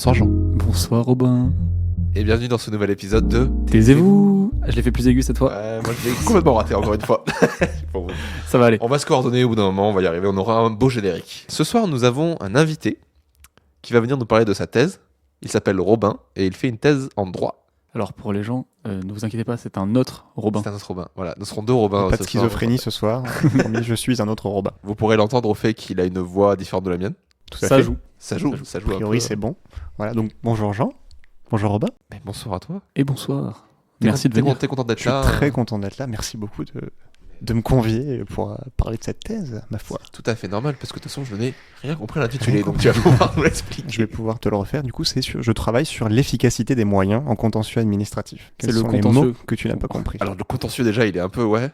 Bonsoir Jean. Bonsoir Robin. Et bienvenue dans ce nouvel épisode de Taisez-vous. Je l'ai fait plus aigu cette fois. Moi je l'ai complètement raté encore une fois. Bon, ça va aller. On va se coordonner au bout d'un moment, on va y arriver, on aura un beau générique. Ce soir nous avons un invité qui va venir nous parler de sa thèse. Il s'appelle Robin et il fait une thèse en droit. Alors pour les gens, ne vous inquiétez pas, c'est un autre Robin. C'est un autre Robin, voilà. Nous serons deux Robins. Pas de schizophrénie ce soir. Promis, je suis un autre Robin. Vous pourrez l'entendre au fait qu'il a une voix différente de la mienne. Tout à ça fait. joue. Ça joue. A priori, c'est bon. Voilà, donc bonjour Jean. Bonjour Robin. Mais bonsoir à toi. Et bonsoir. Merci de venir. T'es content d'être Je suis là. très content d'être là. Merci beaucoup de me convier pour parler de cette thèse, ma foi. C'est tout à fait normal parce que de toute façon je n'ai rien compris à l'intitulé, donc tu vas pouvoir nous l'expliquer. Je vais pouvoir te le refaire. Du coup, je travaille sur l'efficacité des moyens en contentieux administratif. Quels sont les mots que tu n'as pas compris? Alors le contentieux déjà, il est un peu Ouais.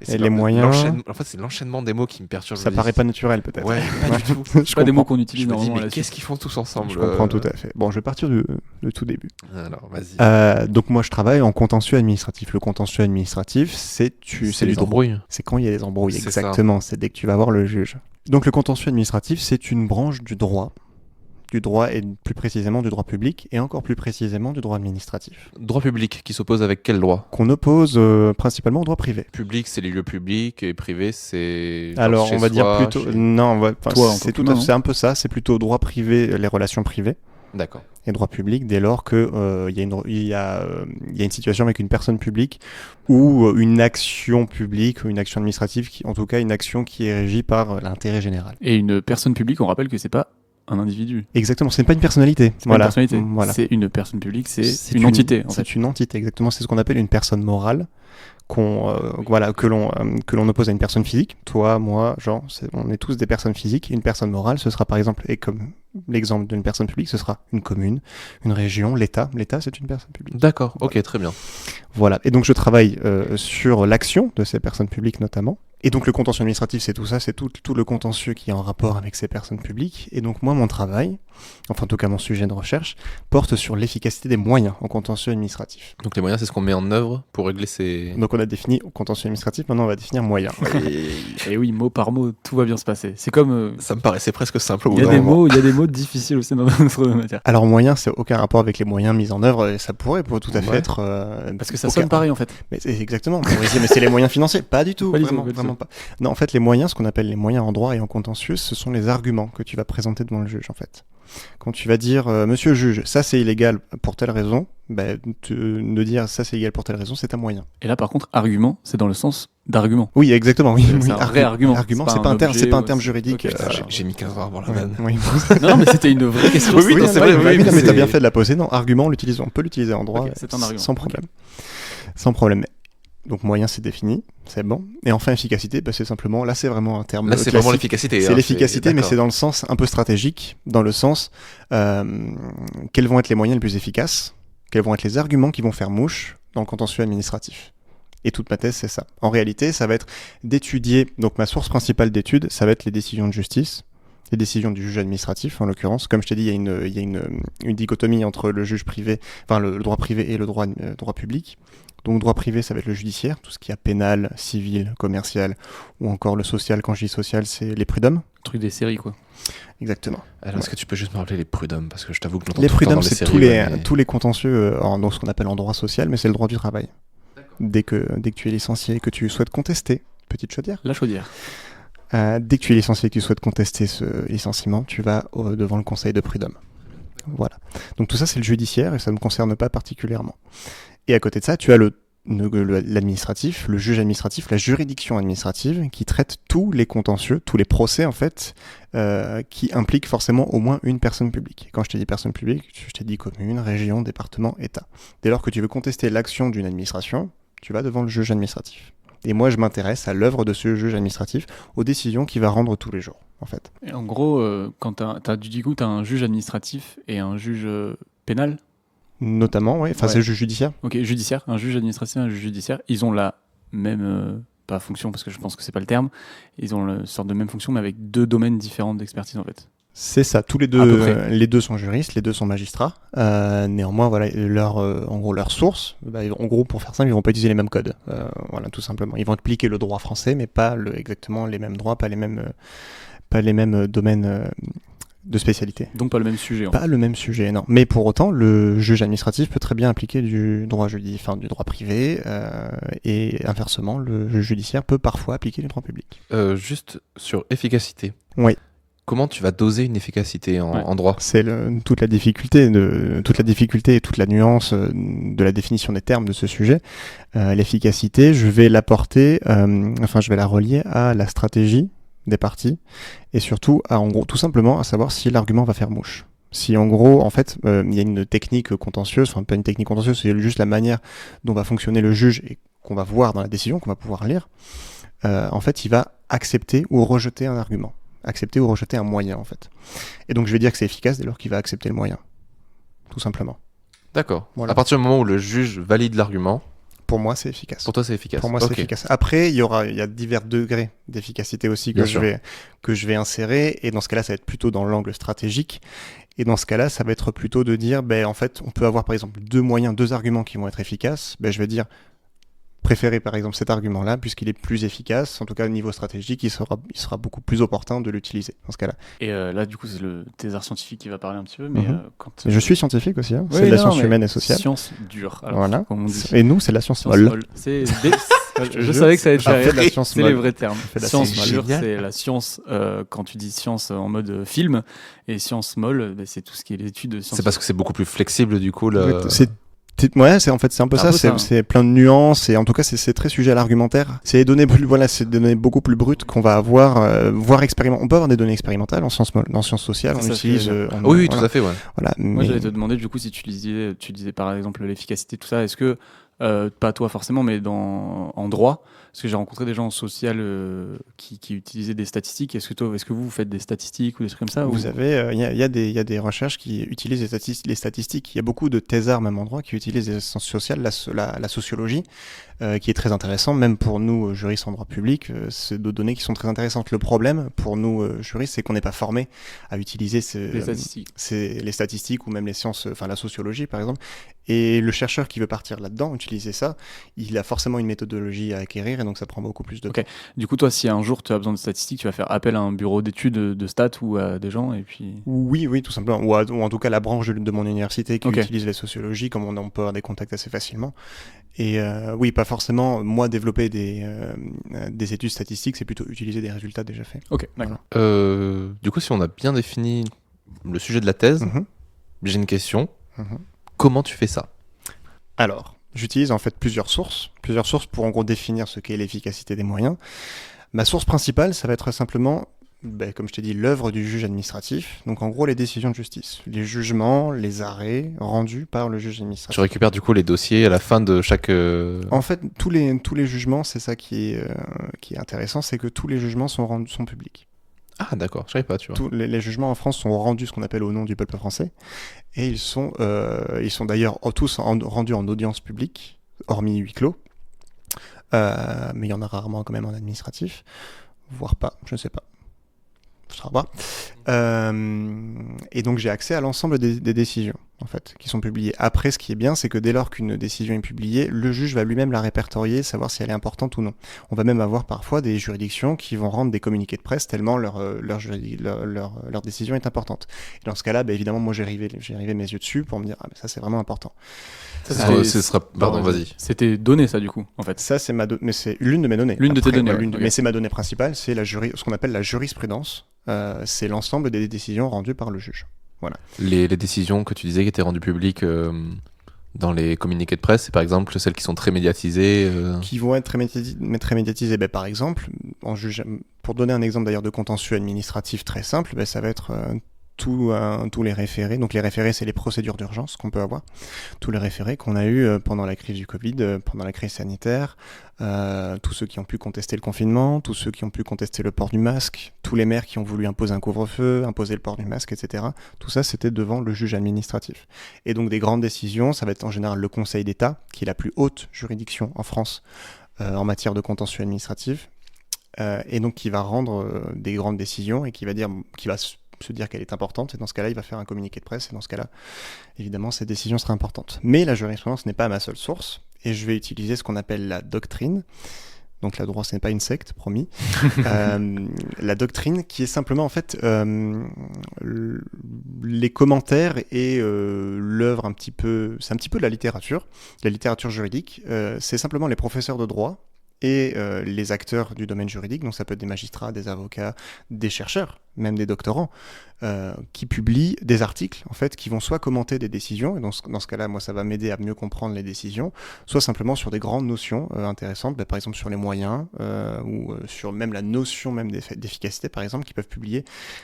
Et les moyens. En fait, c'est l'enchaînement des mots qui me perturbe. Ça paraît pas naturel peut-être. Ouais, pas du tout. C'est pas des mots qu'on utilise Je me dis normalement. mais qu'est-ce qu'ils font tous ensemble? Je comprends tout à fait. Bon, je vais partir du tout début. Alors vas-y. Donc moi, je travaille en contentieux administratif. Le contentieux administratif, c'est les embrouilles. C'est quand il y a des embrouilles, C'est exactement. C'est dès que tu vas voir le juge. Donc le contentieux administratif, c'est une branche du droit et plus précisément du droit public et encore plus précisément du droit administratif. Droit public qui s'oppose avec quel droit? Qu'on oppose principalement au droit privé. Public, c'est les lieux publics et privé, c'est. Alors on va dire plutôt. Non, c'est un peu ça. C'est plutôt droit privé, les relations privées. D'accord. Et droit public dès lors que il y a une situation avec une personne publique ou une action publique ou une action administrative, en tout cas une action qui est régie par l'intérêt général. Et une personne publique, on rappelle que c'est pas un individu. Exactement, c'est pas une personnalité. C'est pas une personnalité. Voilà. C'est une personne publique, c'est une entité. C'est une entité, exactement. C'est ce qu'on appelle une personne morale. Que l'on oppose à une personne physique. Toi, moi, Jean, on est tous des personnes physiques. Une personne morale, ce sera par exemple, et comme l'exemple d'une personne publique, ce sera une commune, une région, l'État. L'État, c'est une personne publique. D'accord, ok, très bien. Voilà, et donc je travaille sur l'action de ces personnes publiques notamment. Et donc le contentieux administratif, c'est tout ça, c'est tout le contentieux qui est en rapport avec ces personnes publiques. Et donc moi, mon travail, enfin en tout cas mon sujet de recherche, porte sur l'efficacité des moyens en contentieux administratif. Donc les moyens, c'est ce qu'on met en œuvre pour régler ces... Donc on a défini contentieux administratif, maintenant on va définir moyens. Et oui, mot par mot, tout va bien se passer. C'est comme... Ça me paraissait presque simple au bout d'un moment. Il y a des mots difficiles aussi dans notre matière. Alors moyens, c'est aucun rapport avec les moyens mis en œuvre, et ça pourrait tout à fait être... Parce que ça sonne pareil en fait. Mais c'est exactement, on pourrait dire, mais c'est les moyens financiers. Pas du tout, vraiment pas. Non, en fait, les moyens, ce qu'on appelle les moyens en droit et en contentieux, ce sont les arguments que tu vas présenter devant le juge, en fait. Quand tu vas dire, monsieur le juge, ça c'est illégal pour telle raison, de dire ça c'est illégal pour telle raison, c'est un moyen. Et là, par contre, argument, c'est dans le sens d'argument. Oui, exactement. Oui, c'est un vrai argument. Argument, c'est pas un terme juridique. Okay, j'ai mis 15 ans à voir la vanne. Oui. Non, mais c'était une vraie question. Oui, c'est vrai. Mais t'as bien fait de la poser. Non, argument, on peut l'utiliser en droit, c'est un argument. Sans problème. Sans problème. Donc moyen, c'est défini, c'est bon. Et enfin efficacité, c'est simplement, là c'est vraiment un terme classique. Vraiment l'efficacité. C'est l'efficacité, mais c'est dans le sens un peu stratégique, dans le sens quels vont être les moyens les plus efficaces, quels vont être les arguments qui vont faire mouche dans le contentieux administratif. Et toute ma thèse, c'est ça. En réalité, ça va être d'étudier, donc ma source principale d'étude, ça va être les décisions de justice, les décisions du juge administratif en l'occurrence. Comme je t'ai dit, il y a une dichotomie entre le juge privé, enfin le droit privé et le droit public. Donc droit privé, ça va être le judiciaire, tout ce qui est pénal, civil, commercial, ou encore le social. Quand je dis social, c'est les prud'hommes. Truc des séries, quoi. Exactement. Alors, est-ce que tu peux juste me rappeler les prud'hommes, parce que je t'avoue que j'entends les tout le temps dans les les prud'hommes, c'est tous les contentieux, dans ce qu'on appelle en droit social, mais c'est le droit du travail. Dès que tu es licencié et que tu souhaites contester, petite chaudière. La chaudière. Dès que tu es licencié et que tu souhaites contester ce licenciement, tu vas devant le conseil de prud'homme. Voilà. Donc tout ça, c'est le judiciaire et ça ne me concerne pas particulièrement. Et à côté de ça, tu as l'administratif, le juge administratif, la juridiction administrative qui traite tous les contentieux, tous les procès en fait, qui impliquent forcément au moins une personne publique. Quand je t'ai dit personne publique, je t'ai dit commune, région, département, État. Dès lors que tu veux contester l'action d'une administration, tu vas devant le juge administratif. Et moi, je m'intéresse à l'œuvre de ce juge administratif, aux décisions qu'il va rendre tous les jours, en fait. Et en gros, quand t'as un juge administratif et un juge pénal. Notamment, oui. Enfin, c'est le juge judiciaire. Ok, judiciaire. Un juge administratif et un juge judiciaire. Ils ont la même, pas fonction, parce que je pense que c'est pas le terme. Ils ont une sorte de même fonction, mais avec deux domaines différents d'expertise, en fait. C'est ça. Tous les deux sont juristes, les deux sont magistrats. Néanmoins, voilà, leur source, en gros, pour faire simple, ils vont pas utiliser les mêmes codes. Voilà, tout simplement. Ils vont appliquer le droit français, mais pas exactement les mêmes droits, pas les mêmes domaines de spécialité. Donc pas le même sujet. Pas le même sujet, non. Mais pour autant, le juge administratif peut très bien appliquer du droit du droit privé, et inversement, le juge judiciaire peut parfois appliquer du droit public. Juste sur efficacité. Oui. Comment tu vas doser une efficacité en droit? C'est toute la difficulté et toute la nuance de la définition des termes de ce sujet. L'efficacité, je vais je vais la relier à la stratégie des parties et surtout en gros, tout simplement à savoir si l'argument va faire mouche. Si en gros, en fait, il y a une technique contentieuse, enfin pas une technique contentieuse, c'est juste la manière dont va fonctionner le juge et qu'on va voir dans la décision, qu'on va pouvoir lire. En fait, il va accepter ou rejeter un argument. Accepter ou rejeter un moyen, en fait. Et donc, je vais dire que c'est efficace dès lors qu'il va accepter le moyen. Tout simplement. D'accord. Voilà. À partir du moment où le juge valide l'argument, pour moi, c'est efficace. pour toi, c'est efficace. Pour moi, c'est efficace. Après, il y a divers degrés d'efficacité aussi que je vais insérer. Et dans ce cas-là, ça va être plutôt dans l'angle stratégique. Et dans ce cas-là, ça va être plutôt de dire, en fait, on peut avoir, par exemple, deux arguments qui vont être efficaces. Je vais dire, préférer par exemple cet argument-là, puisqu'il est plus efficace, en tout cas au niveau stratégique, il sera beaucoup plus opportun de l'utiliser dans ce cas-là. Et là, du coup, c'est le thésard scientifique qui va parler un petit peu, mais Je suis scientifique aussi, hein. Oui, c'est de la science humaine et sociale. Science dure, alors, voilà. comme on dit. Et nous, c'est de la science molle. Je savais que ça allait te faire rire. C'est les vrais termes. Science dure, c'est la science, quand tu dis science en mode film, et science molle, c'est tout ce qui est l'étude de science. C'est parce que c'est beaucoup plus flexible du coup. C'est un peu ça. C'est plein de nuances et en tout cas c'est très sujet à l'argumentaire. C'est des données beaucoup plus brutes qu'on va avoir, voire expérimentales. On peut avoir des données expérimentales en sciences sociales. On utilise. Oui, tout à fait. Ouais. Voilà. Moi, j'allais te demander du coup si tu disais par exemple l'efficacité, tout ça. Est-ce que pas toi forcément, mais en droit, parce que j'ai rencontré des gens en social qui utilisaient des statistiques. Est-ce que vous faites des statistiques ou des trucs comme ça? Vous avez, il y a des recherches qui utilisent les statistiques. Il y a beaucoup de thésards même en droit qui utilisent les sciences sociales, la sociologie, qui est très intéressant, même pour nous juristes en droit public. C'est de données qui sont très intéressantes. Le problème pour nous juristes, c'est qu'on n'est pas formés à utiliser les statistiques ou même les sciences, la sociologie par exemple. Et le chercheur qui veut partir là-dedans, utiliser ça, il a forcément une méthodologie à acquérir et donc ça prend beaucoup plus de temps. Du coup, toi, si un jour tu as besoin de statistiques, tu vas faire appel à un bureau d'études de stats ou à des gens et puis... Oui, tout simplement. Ou en tout cas la branche de mon université qui utilise la sociologie, comme on peut avoir des contacts assez facilement. Et oui, pas forcément, moi, développer des études statistiques, c'est plutôt utiliser des résultats déjà faits. Ok, d'accord. Du coup, si on a bien défini le sujet de la thèse, j'ai une question. Comment tu fais ça? Alors, j'utilise en fait plusieurs sources pour en gros définir ce qu'est l'efficacité des moyens. Ma source principale, ça va être simplement, comme je t'ai dit, l'œuvre du juge administratif. Donc en gros, les décisions de justice, les jugements, les arrêts rendus par le juge administratif. Tu récupères du coup les dossiers à la fin de chaque... En fait, tous les jugements, c'est ça qui est intéressant, c'est que tous les jugements sont publics. Ah d'accord, je savais pas, tu vois. Tous les jugements en France sont rendus ce qu'on appelle au nom du peuple français, et ils sont d'ailleurs tous rendus en audience publique, hormis huis clos, mais il y en a rarement quand même en administratif, voire pas, je ne sais pas. Faudra voir. Et donc j'ai accès à l'ensemble des décisions en fait qui sont publiées. Après, ce qui est bien, c'est que dès lors qu'une décision est publiée, le juge va lui-même la répertorier, savoir si elle est importante ou non. On va même avoir parfois des juridictions qui vont rendre des communiqués de presse tellement leur décision est importante. Et dans ce cas-là, évidemment, moi j'ai rivé mes yeux dessus pour me dire ça c'est vraiment important. Pardon, vas-y. C'était donné ça du coup en fait. Ça mais c'est l'une de mes données. L'une de tes données. Mais c'est ma donnée principale, c'est ce qu'on appelle la jurisprudence. C'est l'ensemble des décisions rendues par le juge. Voilà. Les décisions que tu disais qui étaient rendues publiques dans les communiqués de presse, c'est par exemple celles qui sont très médiatisées Qui vont être très médiatisées. Par exemple, pour donner un exemple d'ailleurs de contentieux administratif très simple, ça va être tous les référés. Donc les référés, c'est les procédures d'urgence qu'on peut avoir. Tous les référés qu'on a eu pendant la crise du Covid, pendant la crise sanitaire, tous ceux qui ont pu contester le confinement, tous ceux qui ont pu contester le port du masque, tous les maires qui ont voulu imposer un couvre-feu, imposer le port du masque, etc. Tout ça, c'était devant le juge administratif. Et donc des grandes décisions, ça va être en général le Conseil d'État, qui est la plus haute juridiction en France en matière de contentieux administratif, et donc qui va rendre des grandes décisions et qui va se dire qu'elle est importante, et dans ce cas-là, il va faire un communiqué de presse, et dans ce cas-là, évidemment, cette décision sera importante. Mais la jurisprudence n'est pas ma seule source, et je vais utiliser ce qu'on appelle la doctrine. Donc la droit, ce n'est pas une secte, promis. La doctrine, qui est simplement en fait les commentaires et l'œuvre un petit peu, c'est un petit peu de la littérature juridique. C'est simplement les professeurs de droit et les acteurs du domaine juridique, donc ça peut être des magistrats, des avocats, des chercheurs, même des doctorants, qui publient des articles en fait qui vont soit commenter des décisions, et dans ce cas-là, moi ça va m'aider à mieux comprendre les décisions, soit simplement sur des grandes notions intéressantes, par exemple sur les moyens ou sur même la notion même d'efficacité par exemple, qui peuvent publier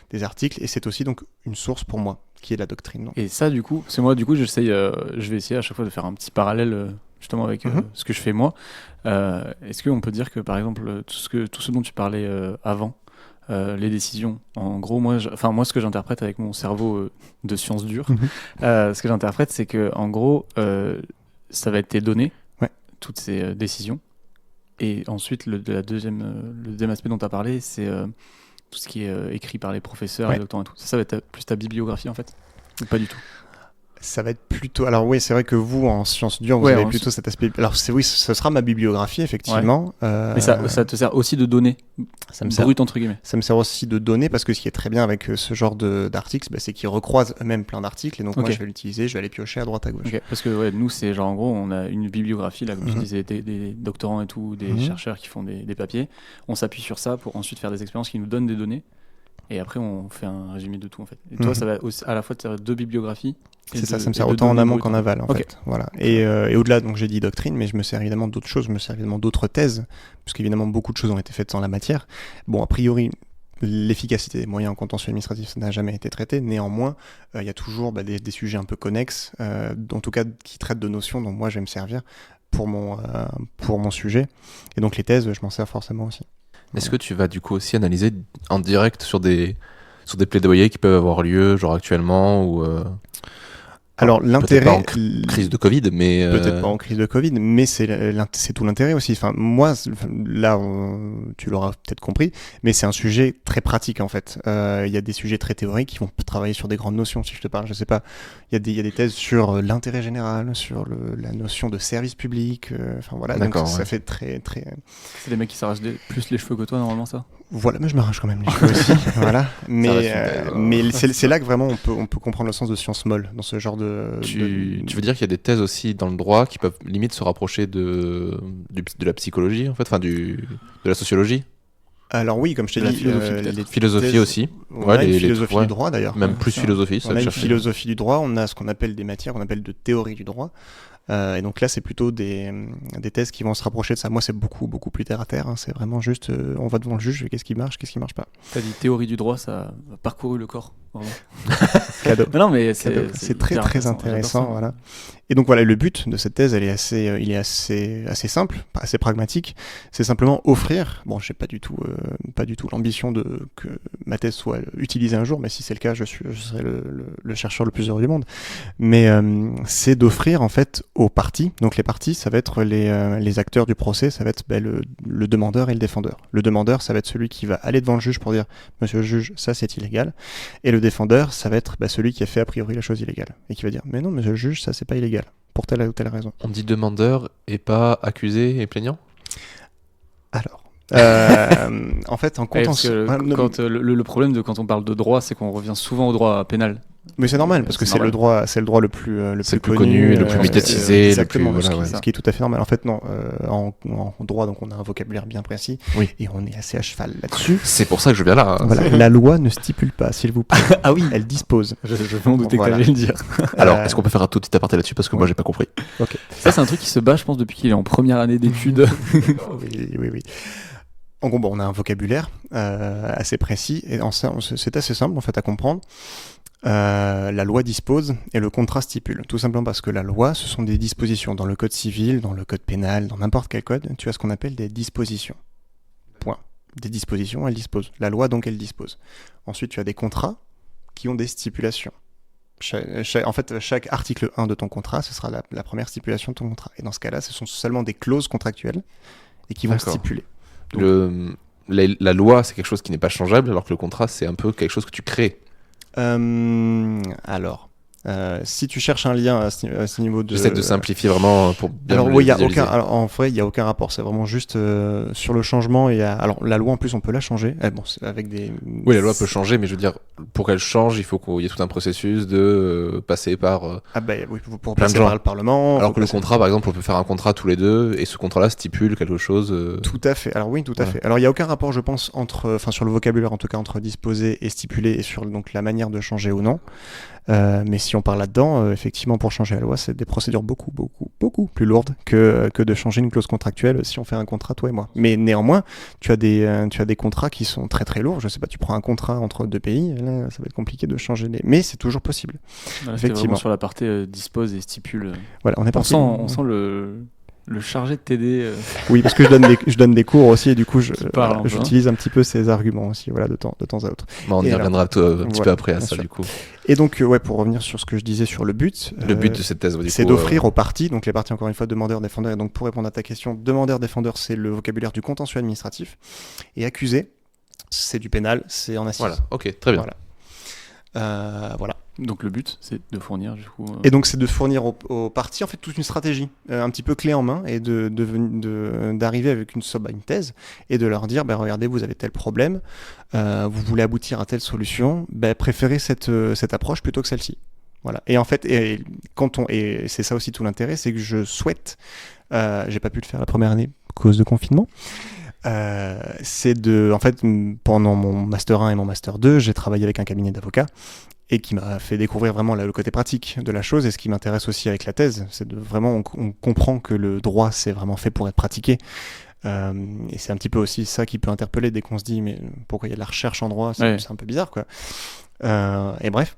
des articles, et c'est aussi donc une source pour moi qui est la doctrine. Donc. Et ça du coup, c'est moi du coup je vais essayer à chaque fois de faire un petit parallèle justement avec ce que je fais moi. Est-ce qu'on peut dire que par exemple tout ce dont tu parlais avant, les décisions, en gros moi ce que j'interprète avec mon cerveau de sciences dures, ce que j'interprète c'est que en gros ça va être tes données, toutes ces décisions, et ensuite le deuxième aspect dont tu as parlé c'est tout ce qui est écrit par les professeurs, les doctorants et tout. Ça va être plus ta bibliographie en fait, ou pas du tout? Ça va être plutôt... Alors oui, c'est vrai que vous, en sciences dures, vous avez plutôt cet aspect... Alors oui, ce sera ma bibliographie, effectivement. Mais ça te sert aussi de données brutes, entre guillemets. Ça me sert aussi de données, parce que ce qui est très bien avec ce genre d'articles, c'est qu'ils recroisent eux-mêmes plein d'articles, et donc moi, je vais l'utiliser, je vais aller piocher à droite à gauche. Parce que nous, c'est genre, en gros, on a une bibliographie, là, comme tu disais, des doctorants et tout, des chercheurs qui font des papiers. On s'appuie sur ça pour ensuite faire des expériences qui nous donnent des données. Et après, on fait un résumé de tout, en fait. Et toi, ça va à la fois te servir de bibliographies. C'est ça me sert autant en amont qu'en aval, en fait. Voilà. Et au-delà, donc j'ai dit doctrine, mais je me sers évidemment d'autres choses, je me sers évidemment d'autres thèses, parce qu'évidemment, beaucoup de choses ont été faites en la matière. Bon, a priori, l'efficacité des moyens en contentieux administratif, ça n'a jamais été traité. Néanmoins, il y a toujours des sujets un peu connexes, en tout cas, qui traitent de notions dont moi, je vais me servir pour mon sujet. Et donc, les thèses, je m'en sers forcément aussi. Est-ce que tu vas du coup aussi analyser en direct sur des plaidoyers qui peuvent avoir lieu, genre actuellement, ou alors l'intérêt, peut-être pas en crise de Covid, mais peut-être pas en crise de Covid, mais c'est tout l'intérêt aussi. Enfin, moi, là, tu l'auras peut-être compris, mais c'est un sujet très pratique en fait. Il y a des sujets très théoriques qui vont travailler sur des grandes notions. Si je te parle, je sais pas, il y a des thèses sur l'intérêt général, sur la notion de service public. Enfin voilà, donc ça fait très très. C'est des mecs qui s'arrachent plus les cheveux que toi normalement, ça. Voilà, mais je m'arrache quand même les cheveux aussi. Voilà, mais c'est là que vraiment on peut comprendre le sens de sciences molles dans ce genre de. Tu veux dire qu'il y a des thèses aussi dans le droit qui peuvent limite se rapprocher de la psychologie, en fait, enfin de la sociologie? Alors oui, comme je t'ai dit, les philosophie aussi. Une philosophie du droit d'ailleurs. Même plus philosophie. On a une philosophie du droit, on a ce qu'on appelle des matières qu'on appelle de théorie du droit. Et donc là, c'est plutôt des thèses qui vont se rapprocher de ça. Moi, c'est beaucoup plus terre à terre. Hein. C'est vraiment juste, on va devant le juge, qu'est-ce qui marche pas. T'as dit théorie du droit, ça a parcouru le corps. Cadeau. Non, mais c'est très intéressant. Voilà. Et donc voilà, le but de cette thèse, il est assez simple, assez pragmatique. C'est simplement offrir. Bon, j'ai pas du tout l'ambition que ma thèse soit utilisée un jour, mais si c'est le cas, je serai le chercheur le plus heureux du monde. Mais c'est d'offrir en fait aux parties. Donc les parties, ça va être les acteurs du procès, ça va être le demandeur et le défendeur. Le demandeur, ça va être celui qui va aller devant le juge pour dire Monsieur le juge, ça c'est illégal. Et le défendeur, ça va être celui qui a fait a priori la chose illégale et qui va dire mais non, monsieur le juge, ça c'est pas illégal pour telle ou telle raison. On dit demandeur et pas accusé et plaignant? Alors. En fait, en contentieux. Le problème quand on parle de droit, c'est qu'on revient souvent au droit pénal. Mais c'est normal parce que c'est le droit le plus connu et le plus médiatisé, exactement, ce qui est tout à fait normal. En fait, non, en droit, donc on a un vocabulaire bien précis et on est assez à cheval là-dessus. C'est pour ça que je viens là. Voilà, la loi ne stipule pas, s'il vous plaît. Ah oui, elle dispose. Je vais m'en douter que t'allais le dire. Alors, est-ce qu'on peut faire un tout petit aparté là-dessus parce que moi j'ai pas compris. Ok. Ça, c'est un truc qui se bat, je pense, depuis qu'il est en première année d'études. Oui. En gros, on a un vocabulaire assez précis et c'est assez simple en fait à comprendre. La loi dispose et le contrat stipule. Tout simplement parce que la loi, ce sont des dispositions. Dans le code civil, dans le code pénal, dans n'importe quel code, tu as ce qu'on appelle des dispositions. Point. Des dispositions, elles disposent. La loi, donc, elle dispose. Ensuite, tu as des contrats qui ont des stipulations. En fait, chaque article 1 de ton contrat, ce sera la première stipulation de ton contrat. Et dans ce cas-là, ce sont seulement des clauses contractuelles et qui vont stipuler. Donc, la loi, c'est quelque chose qui n'est pas changeable, alors que le contrat, c'est un peu quelque chose que tu crées. Alors, Si tu cherches un lien à ce niveau de... J'essaie de simplifier vraiment pour bien Alors le oui, visualiser. en vrai, il n'y a aucun rapport. C'est vraiment juste sur le changement. Alors la loi en plus, on peut la changer. Bon, c'est avec des. Oui, la loi peut changer, mais je veux dire, pour qu'elle change, il faut qu'il y ait tout un processus de passer par. Ah bah oui, pour plein de passer gens. par le Parlement. Alors faut que le passer- contrat, par exemple, on peut faire un contrat tous les deux, et ce contrat-là stipule quelque chose. Tout à fait. Alors oui, tout à Voilà. fait. Alors il n'y a aucun rapport, je pense, sur le vocabulaire en tout cas, entre disposer et stipuler et sur donc la manière de changer ou non. Mais si on parle là-dedans, effectivement, pour changer la loi, c'est des procédures beaucoup plus lourdes que de changer une clause contractuelle si on fait un contrat, toi et moi. Mais néanmoins, tu as des contrats qui sont très très lourds. Je sais pas, tu prends un contrat entre deux pays, là, ça va être compliqué de changer les. Mais c'est toujours possible. Voilà, c'était Effectivement. vraiment sur la partie dispose et stipule. Voilà, on est On parti. sent le chargé de t'aider. Oui, parce que je donne des cours aussi et du coup, parle un peu, j'utilise un petit peu ces arguments aussi, voilà, de temps à autre. Bon, on y Et reviendra un petit peu voilà, après à bien ça, sûr. du coup. Et donc, pour revenir sur ce que je disais sur le but. Le but de cette thèse, du C'est coup, d'offrir aux parties, donc les parties encore une fois demandeurs-défendeurs, et donc pour répondre à ta question, demandeur-défendeur c'est le vocabulaire du contentieux administratif, et accusé c'est du pénal, c'est en assise. Voilà, ok, très bien. Voilà. Donc le but, c'est de fournir du coup. Et donc c'est de fournir aux parties en fait toute une stratégie, un petit peu clé en main, et d'arriver avec une thèse et de leur dire, regardez, vous avez tel problème, vous voulez aboutir à telle solution, préférez cette approche plutôt que celle-ci. Voilà. Et en fait, et c'est ça aussi tout l'intérêt, c'est que je souhaite, j'ai pas pu le faire la première année à cause de confinement. En fait, pendant mon master 1 et mon master 2, j'ai travaillé avec un cabinet d'avocats et qui m'a fait découvrir vraiment le côté pratique de la chose. Et ce qui m'intéresse aussi avec la thèse, c'est on comprend que le droit, c'est vraiment fait pour être pratiqué. Et c'est un petit peu aussi ça qui peut interpeller dès qu'on se dit, mais pourquoi il y a de la recherche en droit, c'est un peu bizarre, quoi. Et bref.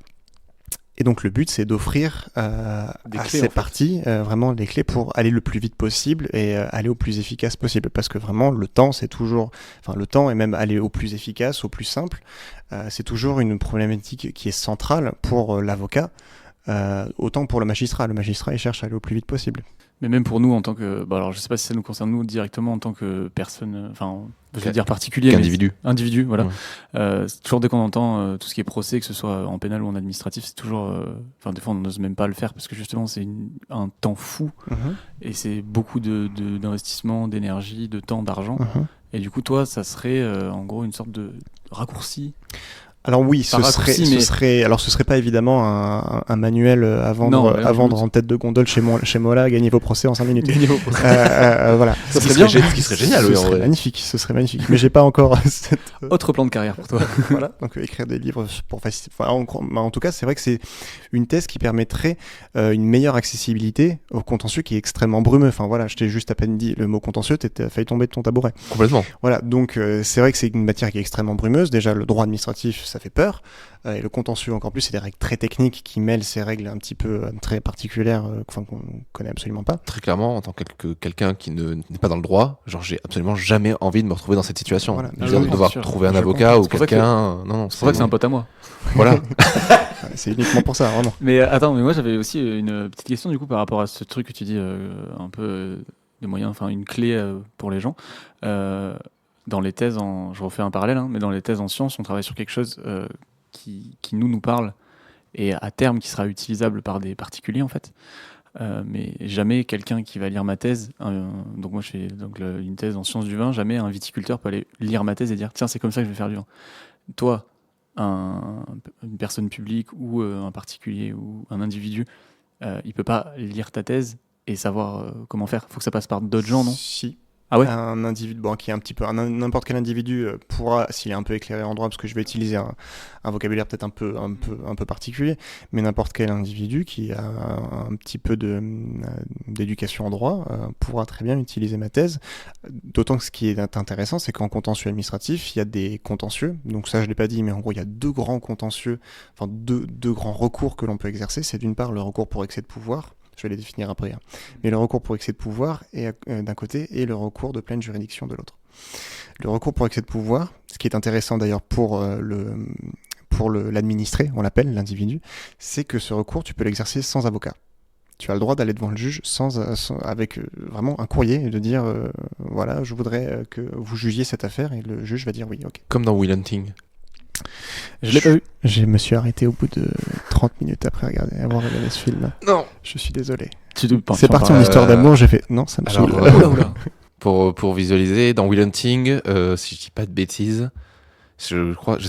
Et donc le but, c'est d'offrir à ces parties vraiment les clés pour aller le plus vite possible et aller au plus efficace possible. Parce que vraiment, le temps et même aller au plus efficace, au plus simple, c'est toujours une problématique qui est centrale pour l'avocat, autant pour le magistrat. Le magistrat, il cherche à aller au plus vite possible. Mais même pour nous en tant que, alors je sais pas si ça nous concerne nous directement en tant que personne, enfin je veux dire particulier, individu, voilà. Ouais. C'est toujours dès qu'on entend tout ce qui est procès, que ce soit en pénal ou en administratif, c'est toujours, des fois on n'ose même pas le faire parce que justement c'est un temps fou et c'est beaucoup d'investissement, d'énergie, de temps, d'argent. Et du coup toi ça serait en gros une sorte de raccourci. Alors oui, ce serait pas évidemment un manuel à vendre en tête de gondole chez Mola, gagner vos procès en 5 minutes. Voilà. Ce qui serait génial, ce serait magnifique. Mais j'ai pas encore cette... Autre plan de carrière pour toi. Voilà, donc écrire des livres pour faciliter. En tout cas, c'est vrai que c'est une thèse qui permettrait une meilleure accessibilité au contentieux qui est extrêmement brumeux. Enfin voilà, je t'ai juste à peine dit le mot contentieux, t'as failli tomber de ton tabouret. Complètement. Voilà, donc c'est vrai que c'est une matière qui est extrêmement brumeuse. Déjà, le droit administratif, ça fait peur. Et le contentieux, encore plus, c'est des règles très techniques qui mêlent ces règles un petit peu très particulières qu'on connaît absolument pas. Très clairement, en tant que quelqu'un qui n'est pas dans le droit, j'ai absolument jamais envie de me retrouver dans cette situation. Voilà. De devoir trouver un avocat ou quelqu'un. Non, c'est vrai que c'est un pote à moi. Voilà. C'est uniquement pour ça, vraiment. Mais attends, moi j'avais aussi une petite question du coup par rapport à ce truc que tu dis, un peu des moyens, enfin une clé pour les gens. Dans les thèses, je refais un parallèle, mais dans les thèses en sciences, on travaille sur quelque chose qui nous parle et à terme qui sera utilisable par des particuliers en fait. Mais jamais quelqu'un qui va lire ma thèse, donc moi je fais une thèse en sciences du vin, jamais un viticulteur peut aller lire ma thèse et dire tiens c'est comme ça que je vais faire du vin. Toi, une personne publique ou un particulier ou un individu, il peut pas lire ta thèse et savoir comment faire. Faut que ça passe par d'autres gens, non ? Si. Ah ouais. Un individu, qui est un petit peu n'importe quel individu pourra, s'il est un peu éclairé en droit, parce que je vais utiliser un vocabulaire peut-être un peu particulier, mais n'importe quel individu qui a un petit peu d'éducation en droit pourra très bien utiliser ma thèse. D'autant que ce qui est intéressant, c'est qu'en contentieux administratif, il y a des contentieux. Donc ça, je l'ai pas dit, mais en gros, il y a deux grands contentieux, enfin deux grands recours que l'on peut exercer. C'est d'une part le recours pour excès de pouvoir. Je vais les définir après. Mais le recours pour excès de pouvoir d'un côté et le recours de pleine juridiction de l'autre. Le recours pour excès de pouvoir, ce qui est intéressant d'ailleurs pour l'administré, on l'appelle l'individu, c'est que ce recours, tu peux l'exercer sans avocat. Tu as le droit d'aller devant le juge avec vraiment un courrier et de dire voilà, je voudrais que vous jugiez cette affaire et le juge va dire oui, ok. Comme dans Will Hunting. Je l'ai pas vu. Je me suis arrêté au bout de 30 minutes après avoir regardé ce film. Non. Je suis désolé. C'est parti en histoire d'amour, j'ai fait non, ça me Alors, saoule. Pour visualiser, dans Will Hunting, si je dis pas de bêtises, je crois que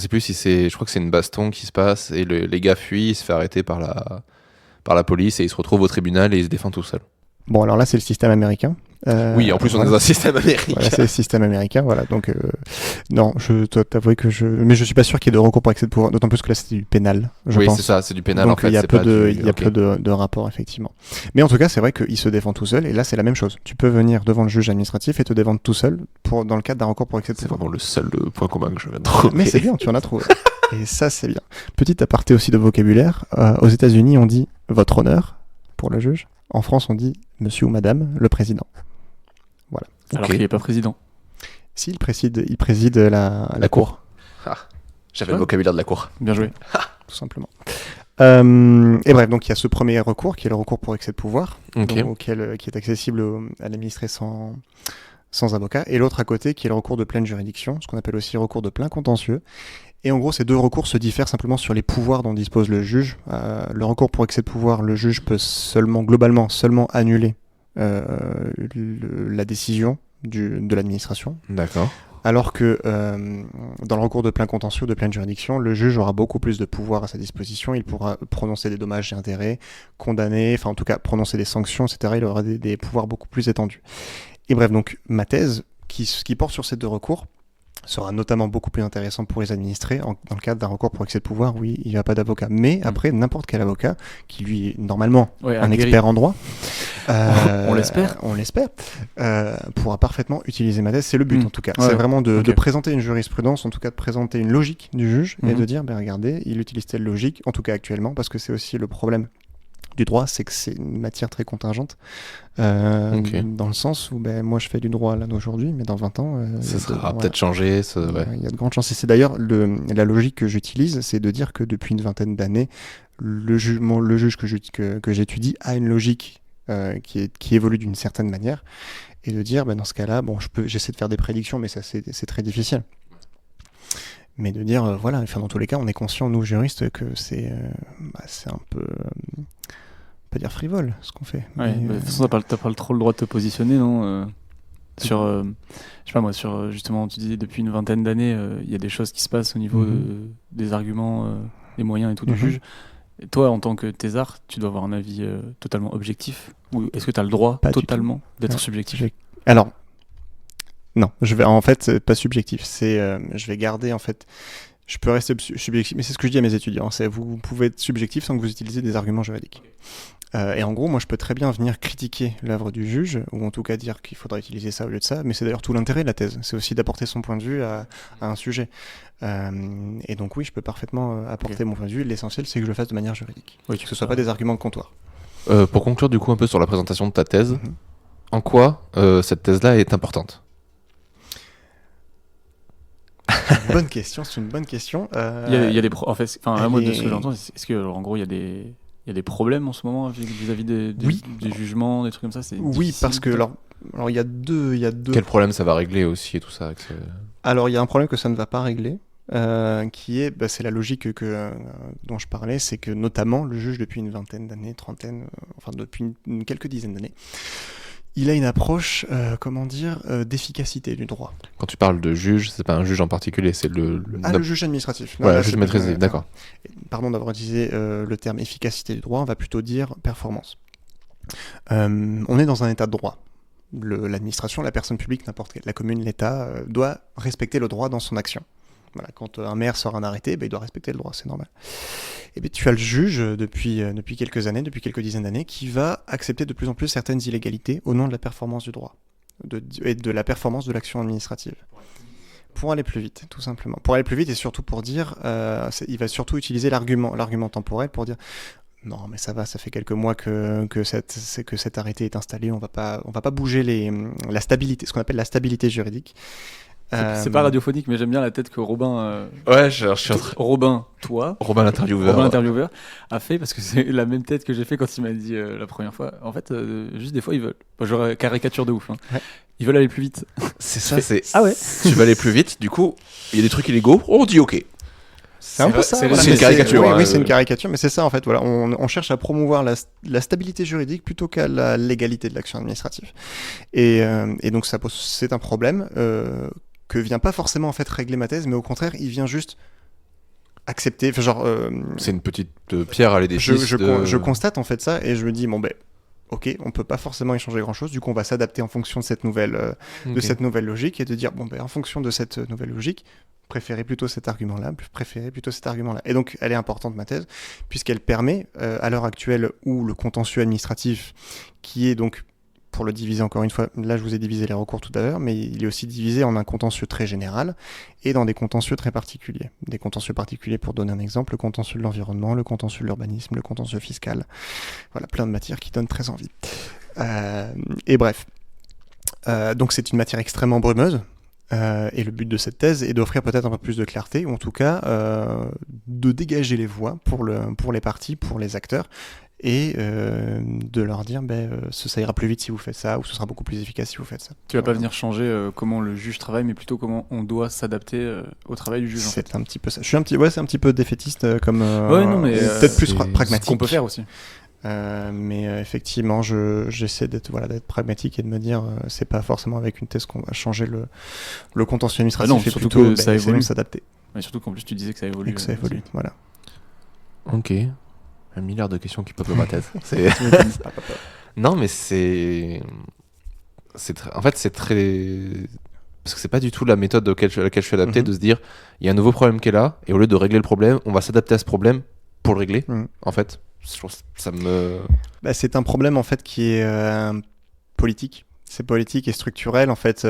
c'est une baston qui se passe et les gars fuient, il se fait arrêter par la police et il se retrouve au tribunal et il se défend tout seul. Bon, alors là, c'est le système américain. Oui, en plus on est dans un système américain. Voilà, c'est le système américain, voilà. Donc, non, je dois t'avouer que mais je suis pas sûr qu'il y ait de recours pour excès de pouvoir, d'autant plus que là, c'était du pénal, je Oui, pense. c'est ça, c'est du pénal Donc, en fait. il y a c'est peu pas de, du- il y a ok. peu de rapports, effectivement. Mais en tout cas, c'est vrai qu'il se défend tout seul, et là, c'est la même chose. Tu peux venir devant le juge administratif et te défendre tout seul dans le cadre d'un recours pour excès de C'est pouvoir. vraiment le seul point commun que je viens de trouver. Mais c'est bien, tu en as trouvé. Et ça, c'est bien. Petit aparté aussi de vocabulaire. Aux États-Unis, on dit votre honneur pour le juge. En France, on dit monsieur ou madame le président. Alors Ok. qu'il n'est pas président. Si, il préside la cour, Ah, j'avais le vocabulaire de la cour. Bien joué. tout simplement. Et bref, donc il y a ce premier recours qui est le recours pour excès de pouvoir, Ok. qui est accessible à l'administré sans avocat, et l'autre à côté qui est le recours de pleine juridiction, ce qu'on appelle aussi recours de plein contentieux. Et en gros, ces deux recours se diffèrent simplement sur les pouvoirs dont dispose le juge. Le recours pour excès de pouvoir, le juge peut globalement seulement annuler la décision de l'administration, D'accord. alors que dans le recours de plein contentieux, de pleine juridiction, le juge aura beaucoup plus de pouvoir à sa disposition. Il pourra prononcer des dommages et intérêts, condamner, enfin en tout cas prononcer des sanctions, etc. Il aura des pouvoirs beaucoup plus étendus. Et bref, donc ma thèse, qui porte sur ces deux recours, sera notamment beaucoup plus intéressant pour les administrés dans le cadre d'un recours pour excès de pouvoir. Oui, il n'y a pas d'avocat, mais après n'importe quel avocat qui lui est normalement Ouais, un aguerri. expert en droit, On l'espère. pourra parfaitement utiliser ma thèse. C'est le but Mm. en tout cas. Ouais. C'est vraiment de Ok. présenter une jurisprudence, en tout cas de présenter une logique du juge et Mhm. de dire, ben regardez, il utilise telle logique, en tout cas actuellement, parce que c'est aussi le problème du droit, c'est que c'est une matière très contingente, Ok. dans le sens où ben, moi je fais du droit là d'aujourd'hui, mais dans 20 ans, Ça sera voilà. peut-être changé. Ouais. Il y a de grandes chances. Et c'est d'ailleurs la logique que j'utilise, c'est de dire que depuis une vingtaine d'années, le juge que j'étudie a une logique qui évolue d'une certaine manière, et de dire, ben, dans ce cas-là, bon, j'essaie de faire des prédictions, mais ça c'est très difficile. Mais de dire, voilà, enfin, dans tous les cas, on est conscient, nous juristes, que c'est un peu, on peut dire frivole ce qu'on fait. Ouais, Mais, de toute façon, t'as pas trop le droit de te positionner, non sur, je sais pas moi, sur justement, tu disais depuis une vingtaine d'années, il y a des choses qui se passent au niveau des arguments, des moyens et tout du Mhm. juge. Et toi, en tant que thésard, tu dois avoir un avis totalement objectif. Ou est-ce que tu as le droit Pas du totalement d'être Ouais, subjectif? Alors, non, en fait, c'est pas subjectif. Je vais garder, en fait, je peux rester subjectif, mais c'est ce que je dis à mes étudiants. Vous pouvez être subjectif sans que vous utilisez des arguments juridiques. Et en gros, moi, je peux très bien venir critiquer l'œuvre du juge, ou en tout cas dire qu'il faudra utiliser ça au lieu de ça, mais c'est d'ailleurs tout l'intérêt de la thèse. C'est aussi d'apporter son point de vue à un sujet. Et donc oui, je peux parfaitement apporter mon point de vue. L'essentiel, c'est que je le fasse de manière juridique. Oui, Que ce soit pas des arguments de comptoir. Pour conclure du coup un peu sur la présentation de ta thèse, Mhm. en quoi cette thèse-là est importante? Bonne question, c'est une bonne question. Il y a des en fait, enfin, moi, de ce que les- j'entends, est-ce que, en gros, il y a des problèmes en ce moment vis-à-vis Oui. des jugements, des trucs comme ça? C'est Oui, difficile, parce que peut-être. alors il y a deux. Quel problème ça va régler aussi et tout ça Alors il y a un problème que ça ne va pas régler, qui est, c'est la logique dont je parlais, c'est que notamment le juge depuis une vingtaine d'années, trentaine, enfin depuis quelques dizaines d'années, il a une approche, d'efficacité du droit. Quand tu parles de juge, c'est pas un juge en particulier, c'est le Le juge administratif. Non, voilà, là, le juge c'est- maîtrisé, d'accord. Pardon d'avoir utilisé le terme efficacité du droit, on va plutôt dire performance. On est dans un état de droit. L'administration, la personne publique, n'importe quelle, la commune, l'État, doit respecter le droit dans son action. Voilà, quand un maire sort un arrêté, il doit respecter le droit, c'est normal. Et bien, tu as le juge depuis quelques années, depuis quelques dizaines d'années, qui va accepter de plus en plus certaines illégalités au nom de la performance du droit et de la performance de l'action administrative. Pour aller plus vite, tout simplement. Pour aller plus vite et surtout pour dire, il va surtout utiliser l'argument temporel pour dire non, mais ça va, ça fait quelques mois que cet arrêté est installé, on va pas bouger la stabilité, ce qu'on appelle la stabilité juridique. C'est pas radiophonique, mais j'aime bien la tête que Robin, Ouais, je suis en train. Robin, toi, Robin l'intervieweur. Robin l'intervieweur, a fait, parce que c'est la même tête que j'ai fait quand il m'a dit la première fois. En fait, juste des fois, ils veulent. J'aurais caricature de ouf. Hein. Ouais. Ils veulent aller plus vite. C'est ça, c'est. Ah ouais. Tu vas aller plus vite, du coup, il y a des trucs illégaux, on dit ok. C'est un peu ça. c'est voilà. une Mais caricature, Oui, hein, oui, c'est une caricature, mais c'est ça en fait. Voilà, on cherche à promouvoir la stabilité juridique plutôt qu'à la légalité de l'action administrative. Et donc c'est un problème que vient pas forcément en fait régler ma thèse, mais au contraire, il vient juste accepter. Enfin, genre, C'est une petite pierre à l'édifice. je constate en fait ça et je me dis bon ben. Ok, on peut pas forcément y changer grand-chose, du coup on va s'adapter en fonction de cette nouvelle logique et de dire, bon ben en fonction de cette nouvelle logique, préférez plutôt cet argument-là, préférez plutôt cet argument-là. Et donc elle est importante ma thèse, puisqu'elle permet, à l'heure actuelle où le contentieux administratif, qui est donc, pour le diviser encore une fois, là je vous ai divisé les recours tout à l'heure, mais il est aussi divisé en un contentieux très général et dans des contentieux très particuliers. Des contentieux particuliers, pour donner un exemple, le contentieux de l'environnement, le contentieux de l'urbanisme, le contentieux fiscal. Voilà, plein de matières qui donnent très envie. Et bref. Donc c'est une matière extrêmement brumeuse. Et le but de cette thèse est d'offrir peut-être un peu plus de clarté, ou en tout cas de dégager les voies pour les parties, pour les acteurs, et de leur dire ça ira plus vite si vous faites ça, ou ce sera beaucoup plus efficace si vous faites ça. Tu vas pas venir changer comment le juge travaille, mais plutôt comment on doit s'adapter au travail du juge. C'est un petit peu ça. C'est un petit peu défaitiste comme. Ouais, non, mais peut-être plus pragmatique. Ce qu'on peut faire aussi. Mais effectivement, j'essaie d'être pragmatique et de me dire, c'est pas forcément avec une thèse qu'on va changer le contentieux administratif. Non, et surtout plutôt que ça évolue. de s'adapter. Mais surtout qu'en plus tu disais que ça évolue. Et que ça évolue, voilà. Ok. 1 milliard de questions qui peuplent ma tête. Non, mais en fait, c'est très. Parce que c'est pas du tout la méthode à laquelle je suis adapté, de se dire, il y a un nouveau problème qui est là, et au lieu de régler le problème, on va s'adapter à ce problème pour le régler, en fait. Je trouve ça me... c'est un problème en fait qui est politique. C'est politique et structurel en fait.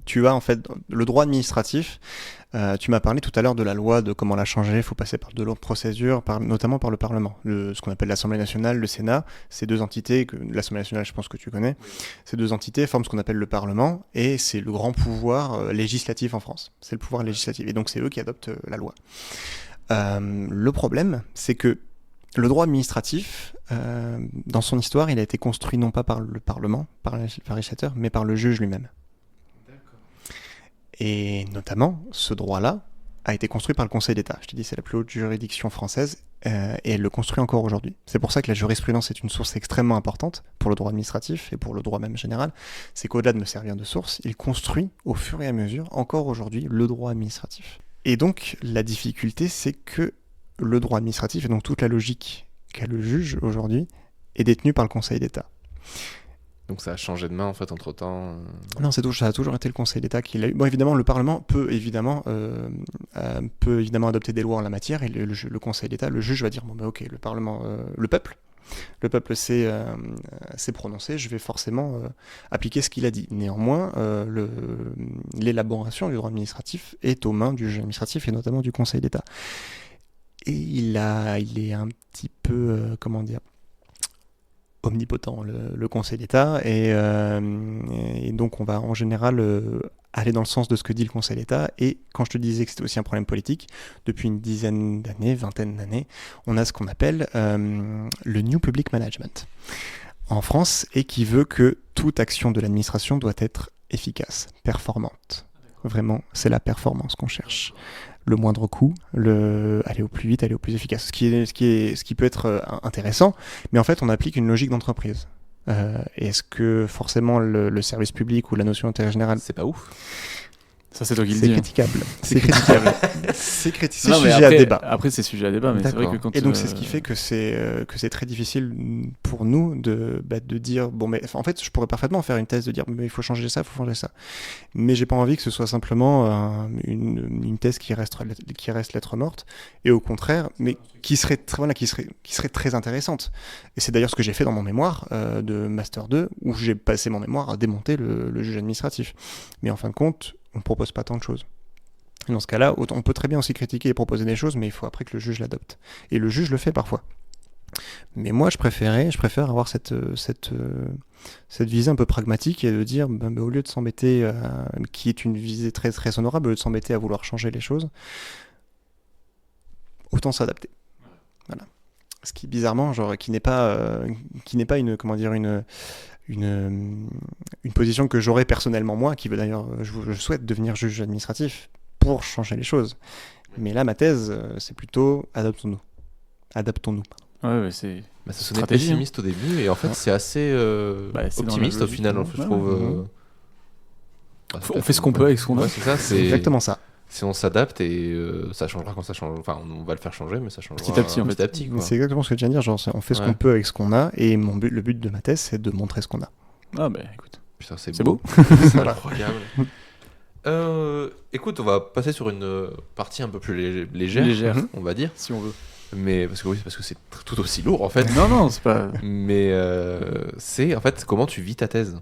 Tu as en fait le droit administratif. Tu m'as parlé tout à l'heure de la loi, de comment la changer. Il faut passer par de lourdes procédures, notamment par le Parlement. Ce qu'on appelle l'Assemblée nationale, le Sénat, ces deux entités, l'Assemblée nationale, je pense que tu connais, ces deux entités forment ce qu'on appelle le Parlement, et c'est le grand pouvoir législatif en France. C'est le pouvoir législatif, et donc c'est eux qui adoptent la loi. Le problème, c'est que le droit administratif, dans son histoire, il a été construit non pas par le Parlement, par le législateur, mais par le juge lui-même. D'accord. Et notamment, ce droit-là a été construit par le Conseil d'État. Je te dis, c'est la plus haute juridiction française, et elle le construit encore aujourd'hui. C'est pour ça que la jurisprudence est une source extrêmement importante pour le droit administratif et pour le droit même général. C'est qu'au-delà de me servir de source, il construit au fur et à mesure, encore aujourd'hui, le droit administratif. Et donc, la difficulté, c'est que le droit administratif, et donc toute la logique qu'a le juge aujourd'hui, est détenue par le Conseil d'État. Donc ça a changé de main, en fait, entre-temps Non, ça a toujours été le Conseil d'État qui l'a eu. Bon, évidemment, le Parlement peut évidemment adopter des lois en la matière, et le Conseil d'État, le juge va dire, bon, ok, le Parlement, le peuple s'est prononcé, je vais forcément appliquer ce qu'il a dit. Néanmoins, l'élaboration du droit administratif est aux mains du juge administratif et notamment du Conseil d'État. Et il est un petit peu, omnipotent, le Conseil d'État, et donc on va en général aller dans le sens de ce que dit le Conseil d'État. Et quand je te disais que c'était aussi un problème politique, depuis une vingtaine d'années, on a ce qu'on appelle le New Public Management en France, et qui veut que toute action de l'administration doit être efficace, performante. Vraiment, c'est la performance qu'on cherche. Le moindre coût, aller au plus vite, aller au plus efficace. Ce qui peut être intéressant, mais en fait, on applique une logique d'entreprise. Est-ce que forcément le service public ou la notion d'intérêt général, c'est pas ouf? Ça, c'est toi qui le dis. C'est critiquable. C'est critiquable. C'est sujet à débat. Après, c'est sujet à débat, mais c'est vrai que quand... Et donc, c'est ce qui fait que c'est très difficile pour nous de dire, bon, mais en fait, je pourrais parfaitement faire une thèse de dire, mais il faut changer ça, il faut changer ça. Mais j'ai pas envie que ce soit simplement une thèse qui reste lettre morte, et au contraire, mais qui serait très intéressante. Et c'est d'ailleurs ce que j'ai fait dans mon mémoire de Master 2, où j'ai passé mon mémoire à démonter le juge administratif. Mais en fin de compte, on ne propose pas tant de choses. Et dans ce cas-là, on peut très bien aussi critiquer et proposer des choses, mais il faut après que le juge l'adopte. Et le juge le fait parfois. Mais moi, je préfère avoir cette visée un peu pragmatique et de dire, au lieu de s'embêter, qui est une visée très, très honorable, au lieu de s'embêter à vouloir changer les choses, autant s'adapter. Voilà. Ce qui, bizarrement, qui n'est pas une position que j'aurais personnellement moi, qui veut d'ailleurs, je souhaite devenir juge administratif, pour changer les choses. Mais là, ma thèse, c'est plutôt adaptons-nous. Adaptons-nous. Ouais, c'est. Bah, ça sonnait Stratégie, pessimiste au début et en fait c'est assez c'est dans optimiste la au final, logique, je ouais. trouve. On fait ce qu'on peut avec ce qu'on a. Ouais, c'est ça, C'est c'est exactement ça. si on s'adapte et ça changera quand ça change. Enfin, on va le faire changer, mais ça changera Petit à petit, en fait. Petit à petit, quoi. C'est exactement ce que tu viens de dire. Genre, on fait ce Ouais. qu'on peut avec ce qu'on a. Et le but de ma thèse, c'est de montrer ce qu'on a. Ah, bah écoute. Putain, c'est C'est beau. C'est Voilà. incroyable. Écoute, on va passer sur une partie un peu plus légère, Légère, on va dire. si on veut. Mais parce que c'est tout aussi lourd en fait. Non, c'est pas. Mais c'est en fait comment tu vis ta thèse.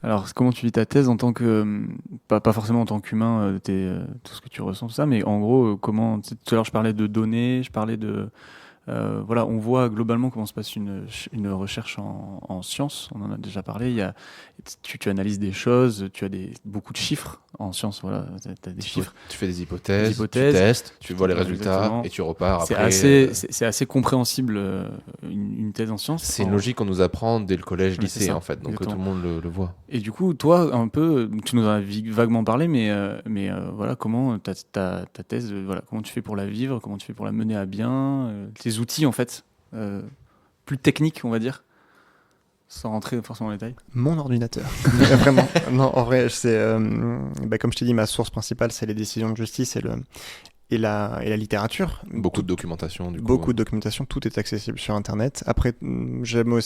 Alors, comment tu vis ta thèse en tant que. Pas forcément en tant qu'humain, tout ce que tu ressens, tout ça, mais en gros, comment. Tu sais, tout à l'heure, je parlais de données, je parlais de. Voilà, on voit globalement comment se passe une recherche en sciences. On en a déjà parlé. Tu analyses des choses, tu as beaucoup de chiffres en sciences. Voilà, tu as des chiffres. Tu fais des hypothèses, tu hypothèses, testes, tu vois les résultats exactement. et tu repars C'est après. assez compréhensible, une thèse en sciences. C'est une logique qu'on nous apprend dès le collège, Ouais, c'est lycée ça, en fait, donc exactement. tout le monde le voit. Et du coup, toi, un peu, tu nous en as vaguement parlé, mais voilà, comment ta thèse, voilà, comment tu fais pour la vivre, comment tu fais pour la mener à bien, tes outils en fait, plus techniques, on va dire, sans rentrer forcément dans les détails. Mon ordinateur. Vraiment. Non, en vrai, comme je t'ai dit, ma source principale, c'est les décisions de justice et la littérature. Beaucoup de documentation du coup. Beaucoup de documentation, tout est accessible sur Internet. Après, j'aimais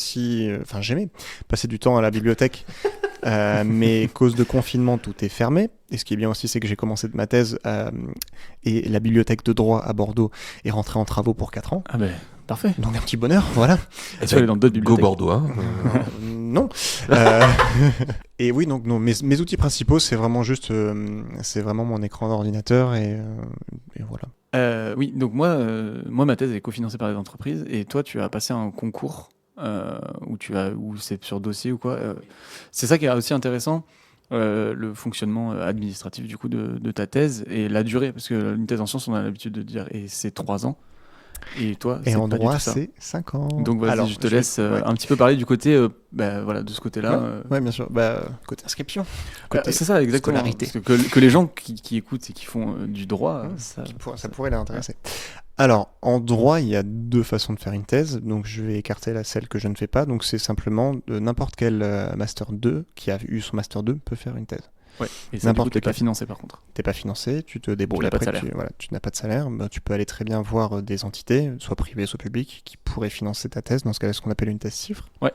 passer du temps à la bibliothèque, mais cause de confinement, tout est fermé. Et ce qui est bien aussi, c'est que j'ai commencé ma thèse et la bibliothèque de droit à Bordeaux est rentrée en travaux pour 4 ans. Ah ben, parfait. Donc un petit bonheur, voilà. Et tu vas aller dans d'autres Go bibliothèques. Bordeaux, hein. Non. Et oui, donc non, mes outils principaux, c'est vraiment mon écran d'ordinateur et voilà. Oui, donc moi, ma thèse est cofinancée par des entreprises, et toi, tu as passé un concours où c'est sur dossier ou quoi. C'est ça qui est aussi intéressant, le fonctionnement administratif du coup de ta thèse et la durée, parce que une thèse en sciences, on a l'habitude de dire, et c'est 3 ans. Et toi, Et c'est en pas du droit, tout ça. c'est 5 ans. Donc vas-y, Alors, je te laisse un petit peu parler du côté, voilà, de ce côté-là. Ouais, bien sûr. Côté inscription. Côté C'est ça, exactement. scolarité. Parce que les gens qui écoutent et qui font du droit, ça pourrait les intéresser. Alors, en droit, il y a 2 façons de faire une thèse. Donc, je vais écarter celle que je ne fais pas. Donc, c'est simplement n'importe quel Master 2 qui a eu son Master 2 peut faire une thèse. Ouais. Et ça, du coup, N'importe t'es pas lequel. financé par contre. T'es pas financé, tu te débrouilles. n'as pas de Après, salaire. tu n'as pas de salaire. Tu peux aller très bien voir des entités, soit privées, soit publiques, qui pourraient financer ta thèse. Dans ce cas-là, ce qu'on appelle une thèse cifre. On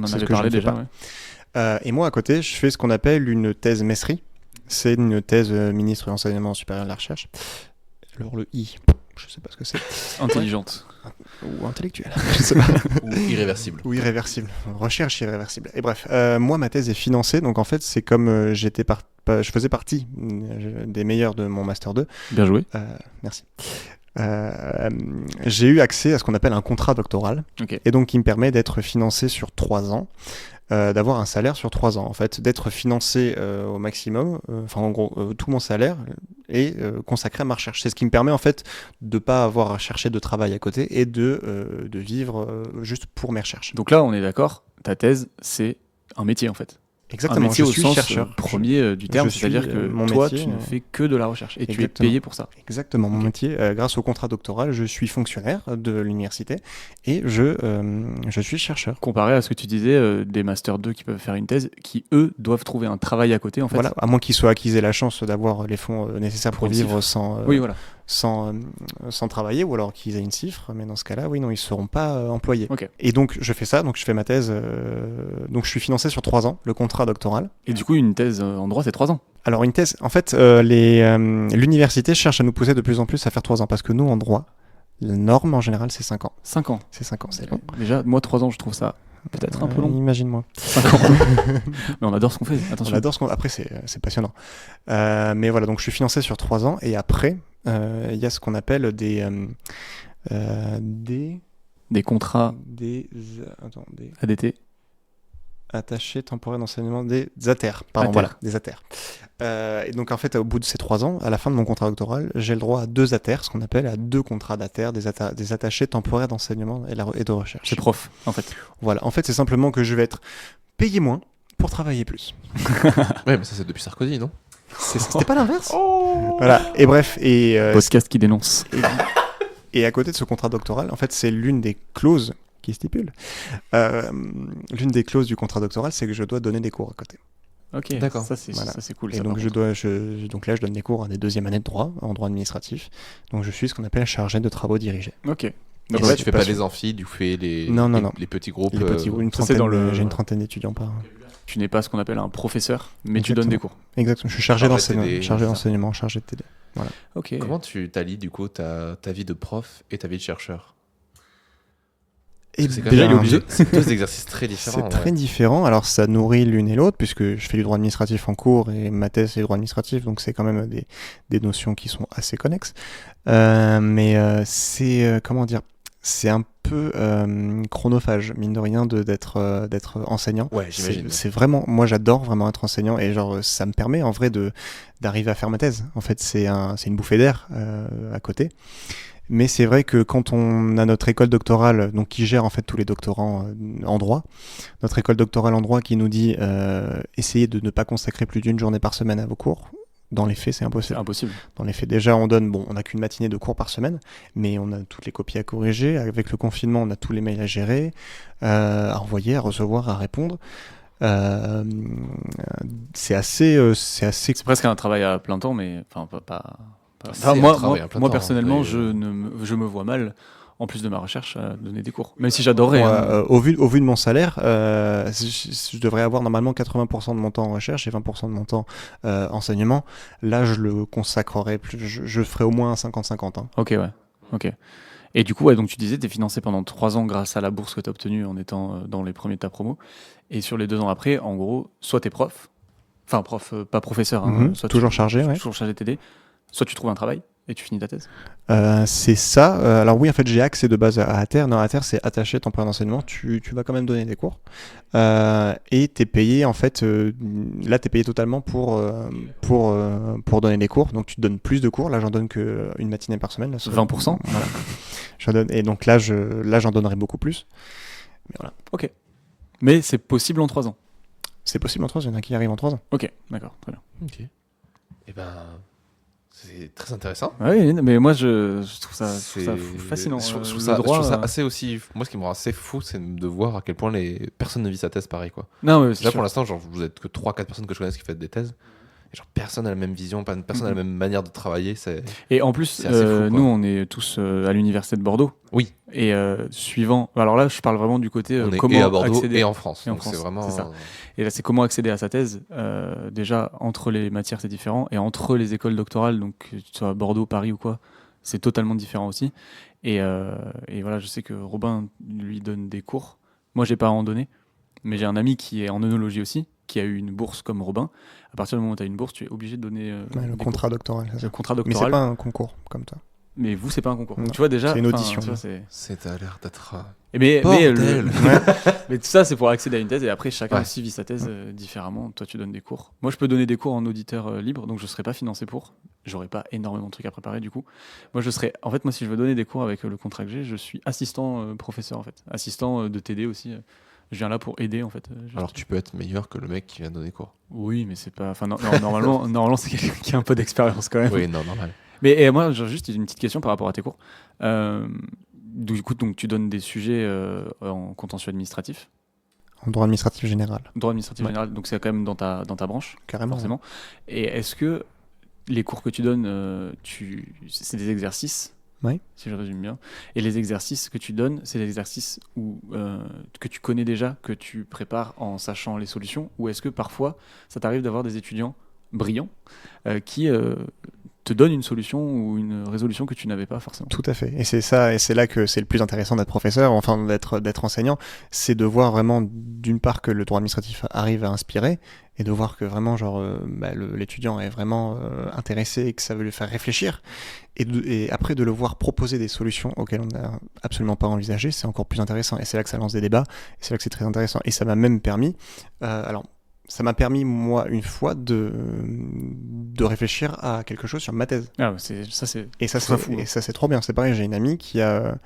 en C'est ce avait que je parlé ne fais déjà. pas. Ouais. Et moi, à côté, je fais ce qu'on appelle une thèse MESRI. C'est une thèse ministre de l'enseignement supérieur de la recherche. Alors le I, je sais pas ce que c'est. Intelligente. Ou intellectuel, je sais pas. Ou irréversible. Ou irréversible. Recherche irréversible. Et bref, moi, ma thèse est financée. Donc en fait, c'est comme je faisais partie des meilleurs de mon Master 2. Bien joué. Merci. J'ai eu accès à ce qu'on appelle un contrat doctoral. Ok. Et donc qui me permet d'être financé sur 3 ans. D'avoir un salaire sur 3 ans, en fait, d'être financé au maximum, en gros, tout mon salaire est consacré à ma recherche. C'est ce qui me permet, en fait, de ne pas avoir à chercher de travail à côté et de vivre juste pour mes recherches. Donc là, on est d'accord, ta thèse, c'est un métier en fait. Un Exactement, métier je au suis sens chercheur. premier du terme, je suis, c'est-à-dire que mon toi, métier, tu ne fais que de la recherche et tu es exactement. payé pour ça. Exactement, mon Ok. métier, grâce au contrat doctoral, je suis fonctionnaire de l'université et je suis chercheur. Comparé à ce que tu disais, des Master 2 qui peuvent faire une thèse, qui eux doivent trouver un travail à côté en fait. Voilà, à moins qu'ils aient la chance d'avoir les fonds nécessaires pour Pour une vivre Oui, voilà. sans travailler, ou alors qu'ils aient une cifre, mais dans ce cas-là, oui, non, ils ne seront pas employés. Ok. Et donc, je fais ça, donc je fais ma thèse, donc je suis financé sur 3 ans, le contrat doctoral. Et du coup, une thèse en droit, c'est 3 ans. Alors, une thèse, en fait, l'université cherche à nous pousser de plus en plus à faire 3 ans, parce que nous, en droit, la norme, en général, c'est 5 ans. 5 ans. C'est 5 ans, c'est long. Déjà, moi, 3 ans, je trouve ça peut-être un peu long. Imagine-moi. 5 ans. Mais on adore ce qu'on fait, On attention. adore après, c'est passionnant. Mais voilà, donc je suis financé sur 3 ans, et après, il y a ce qu'on appelle des Des contrats ADT. attachés temporaires d'enseignement, des ATER. Pardon, ATER. voilà, des ATER. Et donc en fait, au bout de ces 3 ans, à la fin de mon contrat doctoral, j'ai le droit à 2 ATER, ce qu'on appelle à 2 contrats d'ATER, des attachés temporaires d'enseignement et de recherche. C'est prof, en fait. Voilà, en fait, c'est simplement que je vais être payé moins pour travailler plus. Ouais, mais ça c'est depuis Sarkozy, non? C'était pas l'inverse. Voilà. Et bref, Podcast qui dénonce. et à côté de ce contrat doctoral, en fait, c'est l'une des clauses qui stipule. L'une des clauses du contrat doctoral, c'est que je dois donner des cours à côté. Ok, D'accord. ça c'est cool. Et ça, donc, par contre. donc là, je donne des cours à des deuxièmes années de droit, en droit administratif. Donc, je suis ce qu'on appelle chargé de travaux dirigés. Ok. Donc Et ouais, là, tu fais pas les amphis, tu fais les Non. les petits groupes. ça, c'est dans le- J'ai une trentaine d'étudiants par. Tu n'es pas ce qu'on appelle un professeur, mais tu donnes des cours. Exactement. Je suis chargé Chargé de d'enseignement, TD, chargé ça. d'enseignement, chargé de TD. Ok. Comment tu t'allies du coup ta vie de prof et ta vie de chercheur? Et Parce que c'est quand déjà, même il est obligé. c'est deux exercices très différents. C'est très différent. Alors, ça nourrit l'une et l'autre, puisque je fais du droit administratif en cours et ma thèse, c'est du droit administratif, donc c'est quand même des notions qui sont assez connexes. Mais c'est, comment dire, c'est un peu chronophage, mine de rien, d'être enseignant. Ouais, j'imagine. C'est vraiment, moi j'adore vraiment être enseignant et genre ça me permet en vrai d'arriver à faire ma thèse. En fait, c'est une bouffée d'air à côté. Mais c'est vrai que quand on a notre école doctorale, donc qui gère en fait tous les doctorants en droit, notre école doctorale en droit qui nous dit essayez de ne pas consacrer plus d'une journée par semaine à vos cours. Dans les faits, c'est C'est impossible. impossible. Dans les faits, déjà, on n'a qu'une matinée de cours par semaine, mais on a toutes les copies à corriger. Avec le confinement, on a tous les mails à gérer, à envoyer, à recevoir, à répondre. C'est assez. C'est presque un travail à plein temps, mais enfin pas. C'est Enfin, un moi, travail à plein moi temps, personnellement, hein, je me vois mal, en plus de ma recherche, à donner des cours. Même si j'adorerais. hein. Au vu de mon salaire, je devrais avoir normalement 80% de mon temps en recherche et 20% de mon temps enseignement. Là, je le consacrerai plus. Je ferai au moins un 50-50. Hein. Ok, ouais. Ok. Et du coup, ouais, donc tu disais, tu es financé pendant 3 ans grâce à la bourse que tu as obtenue en étant dans les premiers de ta promo. Et sur les 2 ans après, en gros, soit tu es prof, enfin prof, pas professeur, hein, soit Toujours chargé, ouais. toujours chargé de TD, soit tu trouves un travail et tu finis ta thèse. C'est ça. Alors oui, en fait, j'ai accès de base à ATER. Non, ATER, c'est attaché temporaire d'enseignement. Tu vas quand même donner des cours. Et t'es payé, en fait, là, t'es payé totalement pour donner des cours. Donc, tu te donnes plus de cours. Là, j'en donne qu'une matinée par semaine. Là, 20%. Voilà. Et donc là, j'en donnerai beaucoup plus. Mais voilà. Ok. Mais c'est possible en 3 ans. C'est possible en 3 ans. Il y en a qui arrivent en 3 ans. Ok, d'accord, très bien. Ok. Et ben, c'est très intéressant. Oui, mais moi je trouve ça C'est fascinant. Je trouve Le ça, droit, je trouve ça assez aussi. Moi, ce qui me rend assez fou, c'est de voir à quel point personne ne vit sa thèse pareil, quoi. Non, mais c'est Là, sûr. pour l'instant, genre, vous êtes que 3-4 personnes que je connaisse qui font des thèses. Et genre, personne n'a la même vision, personne n'a la même manière de travailler. Et en plus, C'est assez fou, quoi. nous, on est tous à l'université de Bordeaux. Oui. Et suivant. Alors là, je parle vraiment du côté On est comment et à Bordeaux accéder. et en France. Et en Donc, France, c'est vraiment. c'est ça. Et là, c'est comment accéder à sa thèse. Déjà, entre les matières, c'est différent. Et entre les écoles doctorales, donc que ce soit Bordeaux, Paris ou quoi, c'est totalement différent aussi. Et voilà, je sais que Robin lui donne des cours. Moi, j'ai pas à en donner. Mais j'ai un ami qui est en œnologie aussi, qui a eu une bourse comme Robin. À partir du moment où tu as une bourse, tu es obligé de donner Le des contrat doctoral. c'est cours. ça. Le contrat Mais c'est doctoral. pas un concours comme toi. Mais vous, c'est pas un concours. Non. Tu vois déjà. C'est une enfin, audition. tu vois, c'est- C'est à l'air d'être. Mais Bordel. mais tout ça, c'est pour accéder à une thèse. Et après, chacun Ouais. aussi vit sa thèse différemment. Toi, tu donnes des cours. Moi, je peux donner des cours en auditeur libre, donc je serai pas financé pour. J'aurai pas énormément de trucs à préparer du coup. Moi, je serai. En fait, moi, si je veux donner des cours avec le contrat que j'ai, je suis assistant professeur en fait, assistant de TD aussi. Je viens là pour aider en fait. Juste. Alors, tu peux être meilleur que le mec qui vient donner cours. Oui, mais c'est pas. Enfin, normalement, c'est quelqu'un qui a un peu d'expérience quand même. Oui, non, normal. Mais et moi, j'ai juste une petite question par rapport à tes cours. Du coup, donc, tu donnes des sujets en contentieux administratif, En droit administratif général. droit administratif Ouais. général, donc c'est quand même dans ta branche, Carrément. forcément. Et est-ce que les cours que tu donnes, c'est des exercices, Ouais. si je résume bien, et les exercices que tu donnes, c'est des exercices que tu connais déjà, que tu prépares en sachant les solutions, ou est-ce que parfois, ça t'arrive d'avoir des étudiants brillants qui te donnent une solution ou une résolution que tu n'avais pas forcément? Tout à fait. Et c'est ça, et c'est là que c'est le plus intéressant d'être professeur, enfin d'être enseignant, c'est de voir vraiment d'une part que le droit administratif arrive à inspirer, et de voir que vraiment l'étudiant est vraiment intéressé et que ça veut lui faire réfléchir, et après de le voir proposer des solutions auxquelles on n'a absolument pas envisagé, c'est encore plus intéressant. Et c'est là que ça lance des débats, et c'est là que c'est très intéressant. Et ça m'a même permis, ça m'a permis, moi, une fois, de réfléchir à quelque chose sur ma thèse. Ah, ouais, Et ça, ça c'est, fou, hein. et ça, c'est trop bien. C'est pareil, j'ai une amie qui elle,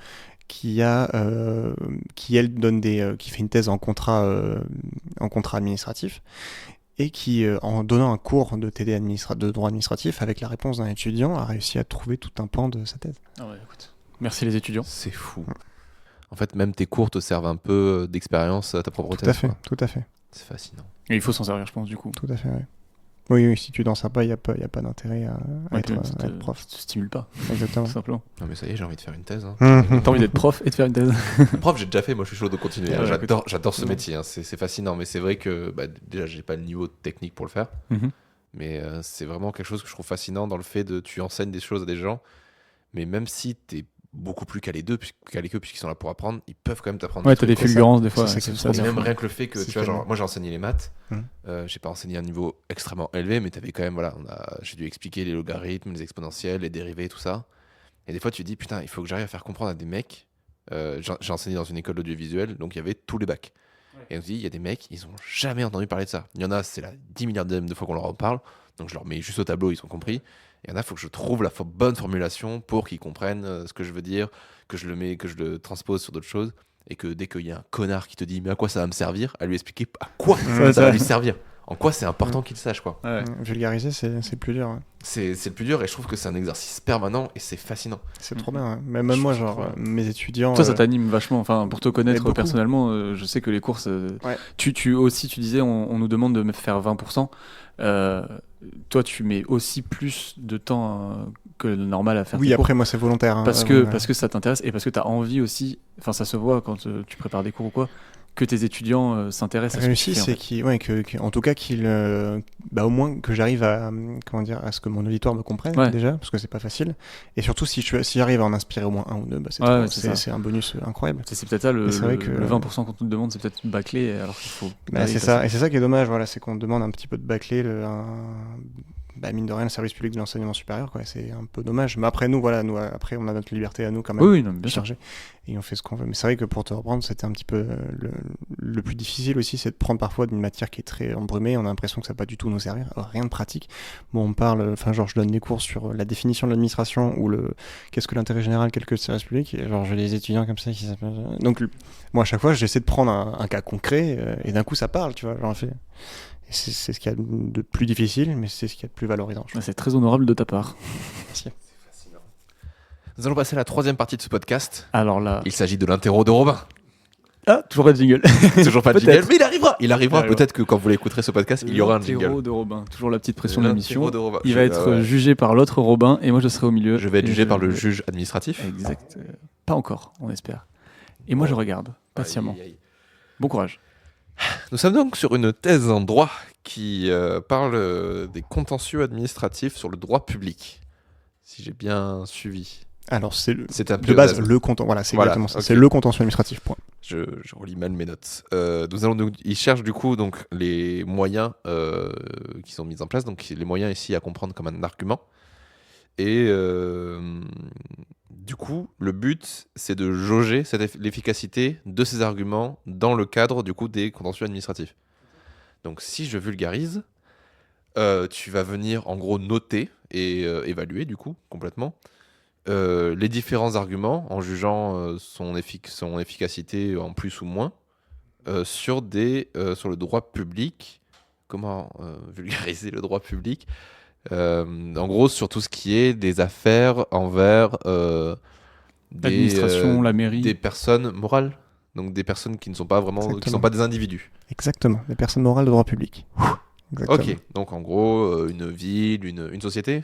donne qui fait une thèse en contrat administratif. et qui, en donnant un cours de TD de droit administratif avec la réponse d'un étudiant, a réussi à trouver tout un pan de sa thèse. Ah ouais, écoute. Merci les étudiants. C'est fou. En fait, même tes cours te servent un peu d'expérience à ta propre Tout thèse. à fait, quoi. tout à fait. C'est fascinant. Et il faut s'en servir, je pense, du coup. Tout à fait, oui. Oui, si tu t'en sers pas, il n'y a pas d'intérêt à Ouais, être prof. Ça te stimule pas, Exactement. tout simplement. Non mais ça y est, j'ai envie de faire une thèse. T'as envie d'être prof et de faire une thèse. Prof, j'ai déjà fait, moi je suis chaud de continuer. Ah ouais, J'adore ce métier, hein. C'est fascinant. Mais c'est vrai que déjà, j'ai pas le niveau technique pour le faire. Mhm. Mais c'est vraiment quelque chose que je trouve fascinant dans le fait de tu enseignes des choses à des gens. Mais même si t'es beaucoup plus calé qu'eux, puisqu'ils sont là pour apprendre, ils peuvent quand même t'apprendre. Ouais, t'as des fulgurances des fois. ça, ouais, c'est ça, trop c'est Même fou. rien que le fait que, C'est tu vois, genre, tellement- moi j'ai enseigné les maths, Mhm. j'ai pas enseigné un niveau extrêmement élevé, mais t'avais quand même, voilà, j'ai dû expliquer les logarithmes, les exponentielles, les dérivés, tout ça. Et des fois tu te dis, putain, il faut que j'arrive à faire comprendre à des mecs. J'ai enseigné dans une école d'audiovisuel, donc il y avait tous les bacs. Et on se dit, il y a des mecs, ils ont jamais entendu parler de ça. Il y en a, c'est la 10 milliardième de fois qu'on leur en parle, donc je leur mets juste au tableau, ils ont compris. Il y en a, il faut que je trouve la bonne formulation pour qu'ils comprennent ce que je veux dire, que je le transpose sur d'autres choses, et que dès qu'il y a un connard qui te dit mais à quoi ça va me servir, à lui expliquer à quoi ça va lui servir, en quoi c'est important qu'il sache quoi. Ouais. Vulgariser, c'est plus dur. Ouais. C'est le plus dur et je trouve que c'est un exercice permanent et c'est fascinant. C'est trop bien. Ouais. Même moi, Je genre, trouve- mes étudiants. Toi, ça t'anime vachement. Enfin, pour te connaître beaucoup. personnellement, je sais que les courses. Ouais. Tu disais, on nous demande de me faire 20%. Toi, tu mets aussi plus de temps que le normal à faire Oui, tes cours. après, moi, c'est volontaire. Hein, Parce que ça t'intéresse et parce que tu as envie aussi, enfin ça se voit quand tu prépares des cours ou quoi, que tes étudiants s'intéressent à ce que tu réussi, fais, en c'est fait. en tout cas au moins que j'arrive à comment dire à ce que mon auditoire me comprenne Ouais. déjà, parce que c'est pas facile. Et surtout si j'arrive à en inspirer au moins un ou deux, bah, Ouais, ouais, c'est ça. c'est un bonus incroyable. C'est peut-être ça Et c'est vrai que- le 20% qu'on te demande, c'est peut-être bâclé alors qu'il faut. Bah, aller c'est passer. ça, et c'est ça qui est dommage, voilà, c'est qu'on demande un petit peu de bâcler mine de rien, le service public de l'enseignement supérieur, quoi. C'est un peu dommage. Mais après, après, on a notre liberté à nous quand même. Oui, non, mais bien sûr. chargé et on fait ce qu'on veut. Mais c'est vrai que pour te reprendre, c'était un petit peu le plus difficile aussi, c'est de prendre parfois d'une matière qui est très embrumée. On a l'impression que ça va pas du tout nous servir. Alors, rien de pratique. Bon, on parle, enfin, genre, je donne des cours sur la définition de l'administration ou qu'est-ce que l'intérêt général, qu'est-ce que le service public. Et genre, j'ai des étudiants comme ça qui s'appellent. Donc, moi, à chaque fois, j'essaie de prendre un cas concret et d'un coup, ça parle, tu vois. Genre, et c'est ce qu'il y a de plus difficile, mais c'est ce qu'il y a de plus valorisant. Je trouve. C'est très honorable de ta part. Nous allons passer à la troisième partie de ce podcast. Alors là. Il s'agit de l'interro de Robin. Ah, toujours pas de jingle. Toujours pas de Peut-être. jingle, mais il arrivera. Il arrivera. arrivera. Peut-être que quand vous l'écouterez ce podcast, il y aura un L'interro jingle. de Robin. Toujours la petite pression de la mission. L'interro de Robin. Il va être ouais. jugé par l'autre Robin et moi je serai au milieu. Je vais être Et jugé par le juge administratif. Exact. Pas encore, on espère. Et moi je regarde, patiemment. Aïe, aïe. Bon courage. Nous sommes donc sur une thèse en droit qui parle des contentieux administratifs sur le droit public. Si j'ai bien suivi. Alors, c'est C'est un de base pléonasme. le contentieux. Voilà, c'est Voilà, exactement ça. ok. C'est le contentieux administratif. Point. Je relis mal mes notes. Il cherche du coup donc les moyens qui sont mis en place. Donc les moyens ici à comprendre comme un argument. Et du coup, le but, c'est de jauger l'efficacité de ces arguments dans le cadre du coup des contentieux administratifs. Donc si je vulgarise, tu vas venir en gros noter et évaluer du coup complètement les différents arguments en jugeant son efficacité en plus ou moins sur le droit public. Comment vulgariser le droit public en gros, sur tout ce qui est des affaires envers L'administration, la mairie. des personnes morales, donc des personnes qui ne sont pas vraiment, qui Exactement. sont pas des individus. Exactement. Les personnes morales de droit public. Exactement. Ok, donc en gros, une ville, une société,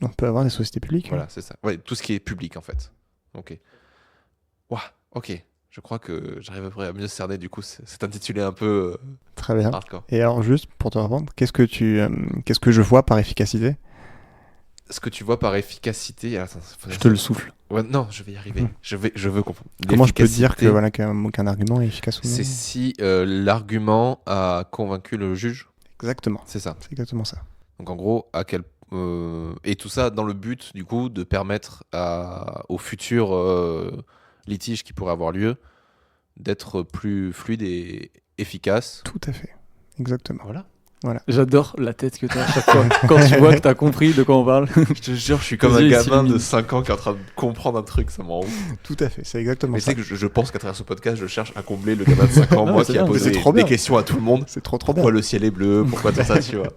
On peut avoir des sociétés publiques. voilà, c'est ça. Ouais, tout ce qui est public en fait. Ok. Ouah, ok. Je crois que j'arrive à peu près à mieux cerner du coup c'est intitulé un peu Très bien. hardcore. Et alors, juste pour te répondre, qu'est-ce que je vois par efficacité? Ce que tu vois par efficacité, attends, Je te le souffle. Ouais, non, je vais y arriver. Je veux comprendre. Comment je peux dire que L'efficacité, voilà qu'un argument est efficace ou non? c'est si l'argument a convaincu le juge. Exactement. C'est ça. C'est exactement ça. Donc en gros, et tout ça dans le but du coup de permettre aux futurs litiges qui pourraient avoir lieu d'être plus fluides et efficaces. Tout à fait. Exactement. Voilà. Voilà. J'adore la tête que tu as à chaque fois quand tu vois que tu as compris de quoi on parle. Je te jure, je suis comme Les un yeux, ils gamin de s'illuminent. 5 ans qui est en train de comprendre un truc, ça me rend ouf. Tout à fait, c'est exactement Mais tu ça. sais que je pense qu'à travers ce podcast, je cherche à combler le gamin de 5 ans, Non, moi, c'est qui a bien, posé c'est trop bien. des questions à tout le monde. C'est trop bien. Pourquoi le ciel est bleu, pourquoi tout ça, tu vois.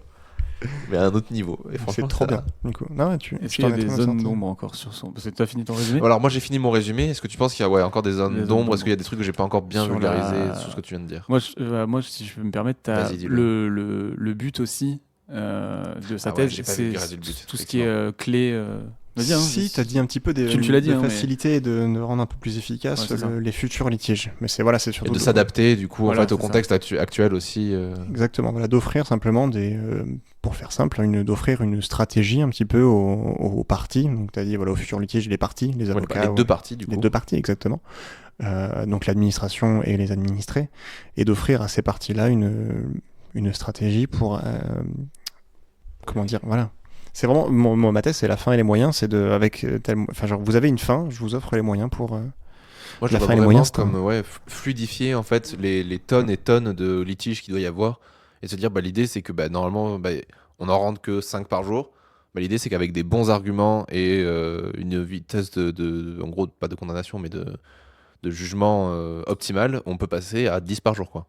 Mais à un autre niveau. Et franchement, C'est trop ça- bien. Du coup, non, ouais, Est-ce je qu'il y a t'en ai des très bien zones sorti. d'ombre encore sur son. Parce que tu as fini ton résumé. Alors moi j'ai fini mon résumé. Est-ce que tu penses qu'il y a encore des Des zones zones d'ombre? Est-ce d'ombre. qu'il y a des trucs que j'ai pas encore bien Sur vulgarisé la- sur ce que tu viens de dire? Moi, si je peux me permettre, tu as Vas-y, dis-le. le but aussi de sa Ah ouais, thèse. j'ai pas C'est vulgarisé le but, tout ce qui est clé. Vas-y, hein, Si, tu as dit un petit peu Tu l'as dit, de hein, mais- faciliter et de rendre un peu plus efficace Ouais, c'est ça. les futurs litiges. Mais c'est voilà, c'est Et surtout de s'adapter du coup Voilà, en fait au c'est ça. contexte actuel aussi. Exactement, voilà, d'offrir simplement pour faire simple, d'offrir une stratégie un petit peu aux parties. Donc, tu as dit, voilà, aux futurs litiges, les parties, les Ouais, avocats. les deux parties du coup. Les deux parties, exactement. Donc, l'administration et les administrés. Et d'offrir à ces parties-là une stratégie pour. Comment dire, voilà. C'est vraiment, ma thèse, c'est la fin et les moyens. C'est enfin, genre, vous avez une fin, je vous offre les moyens pour. Moi je la vois fin et les vraiment moyens, c'est comme fluidifier en fait les tonnes et tonnes de litiges qu'il doit y avoir et se dire l'idée c'est que normalement on en rentre que 5 par jour. L'idée c'est qu'avec des bons arguments et une vitesse en gros pas de condamnation mais de jugement optimal, on peut passer à 10 par jour quoi.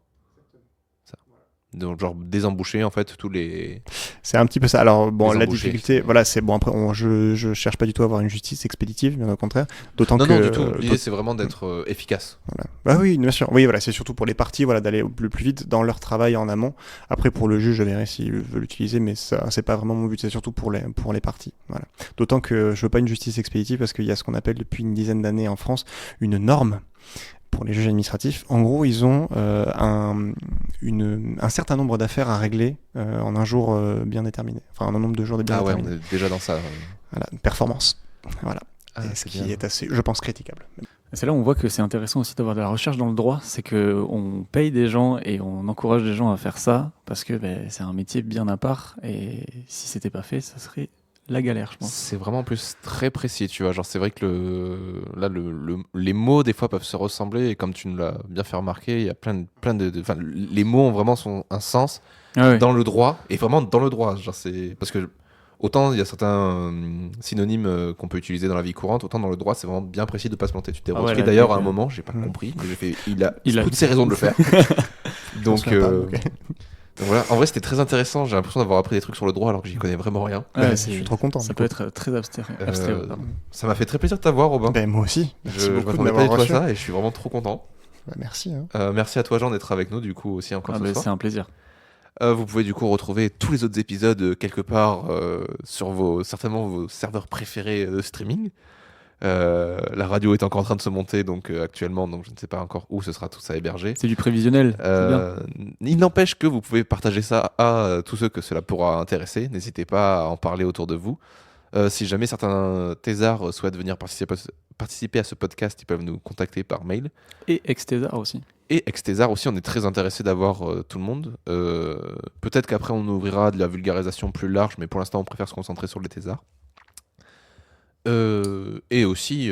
Ça. Donc genre désemboucher en fait tous les. C'est un petit peu ça. Alors bon, Les la embauchés. difficulté, voilà, c'est bon. Après, je cherche pas du tout à avoir une justice expéditive, bien au contraire. D'autant Non que non du tout. L'idée c'est vraiment d'être efficace. voilà. Bah oui, bien sûr. Oui, voilà, c'est surtout pour les parties, voilà, d'aller le plus vite dans leur travail en amont. Après, pour le juge, je verrai s'il veut l'utiliser, mais ça, c'est pas vraiment mon but. C'est surtout pour les parties. Voilà. D'autant que je veux pas une justice expéditive parce qu'il y a ce qu'on appelle depuis une dizaine d'années en France une norme pour les juges administratifs. En gros, ils ont un certain nombre d'affaires à régler en un jour bien déterminé. Enfin, un nombre de jours bien Ah ouais, on déterminé. est déjà dans ça. Voilà, une performance. Voilà. Ah, Et ce c'est qui bien. est assez, je pense, critiquable. C'est là où on voit que c'est intéressant aussi d'avoir de la recherche dans le droit, c'est que on paye des gens et on encourage des gens à faire ça parce que c'est un métier bien à part et si c'était pas fait, ça serait la galère, je pense. C'est vraiment en plus très précis, tu vois. Genre, c'est vrai que les mots, des fois, peuvent se ressembler. Et comme tu nous l'as bien fait remarquer, il y a plein de. Enfin, les mots ont vraiment un sens dans le droit. Et vraiment dans le droit. Genre, c'est. Parce que autant il y a certains synonymes qu'on peut utiliser dans la vie courante, autant dans le droit, c'est vraiment bien précis de ne pas se planter. Tu t'es Ah ouais, retrouvé là, d'ailleurs à un donc, moment, j'ai pas compris. Mais j'ai fait. Il a Il a- toutes ses raisons de le faire. Donc. Je pense pas, ok. Donc voilà, en vrai c'était très intéressant, j'ai l'impression d'avoir appris des trucs sur le droit alors que j'y connais vraiment rien. Ouais, je suis trop content. Ça du peut coup. être très abstrait. Pardon. Ça m'a fait très plaisir de t'avoir Robin. Ben, moi aussi. Je Merci beaucoup de m'attendais pas du m'avoir tout à reçu. ça et je suis vraiment trop content. Bah, merci. Hein. Merci à toi Jean d'être avec nous du coup aussi encore Ah, ce c'est soir. un plaisir. Vous pouvez du coup retrouver tous les autres épisodes quelque part sur certainement vos serveurs préférés de streaming. La radio est encore en train de se monter donc actuellement, donc je ne sais pas encore où ce sera tout ça hébergé. C'est du prévisionnel. C'est bien. Il n'empêche que vous pouvez partager ça à tous ceux que cela pourra intéresser. N'hésitez pas à en parler autour de vous. Si jamais certains thésards souhaitent venir participer à ce podcast, ils peuvent nous contacter par mail. Et Extésar aussi. Et ex-thésard aussi, on est très intéressé d'avoir tout le monde. Peut-être qu'après on ouvrira de la vulgarisation plus large, mais pour l'instant on préfère se concentrer sur les thésards. Et aussi,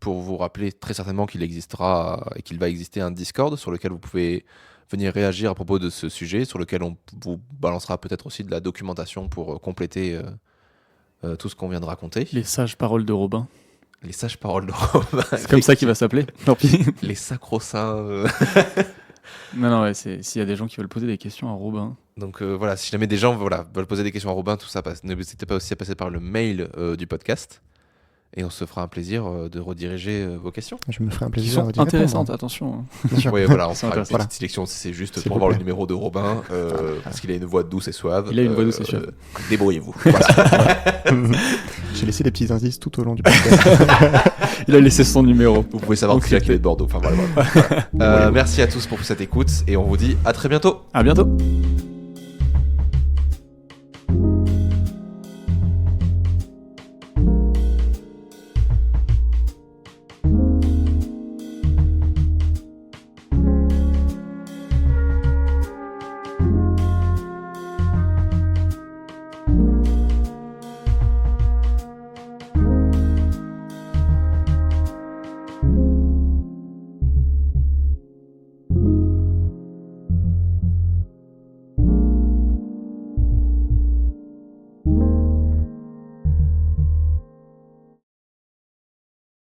pour vous rappeler très certainement qu'il existera et qu'il va exister un Discord sur lequel vous pouvez venir réagir à propos de ce sujet, sur lequel on vous balancera peut-être aussi de la documentation pour compléter tout ce qu'on vient de raconter. Les sages paroles de Robin. Les sages paroles de Robin. C'est comme ça qu'il va s'appeler. Tant pis. Les sacro-saints. Non, ouais, s'il y a des gens qui veulent poser des questions à Robin. Donc voilà, si jamais des gens veulent poser des questions à Robin, tout ça, n'hésitez pas aussi à passer par le mail du podcast. Et on se fera un plaisir de rediriger vos questions. Je me ferai un Qui plaisir. sont d'y intéressantes, répondre. attention. Bien sûr. Oui, voilà, on C'est fera une intéressant. petite sélection. C'est juste S'il pour vous avoir le plaît. numéro de Robin, parce qu'il a une voix douce et suave. Il a une voix douce et suave. Débrouillez-vous. Voilà. J'ai laissé des petits indices tout au long du podcast. Il a laissé son numéro. Vous pouvez savoir Donc, qui est de Bordeaux. Enfin, voilà. Merci à tous pour cette écoute et on vous dit à très bientôt. À bientôt.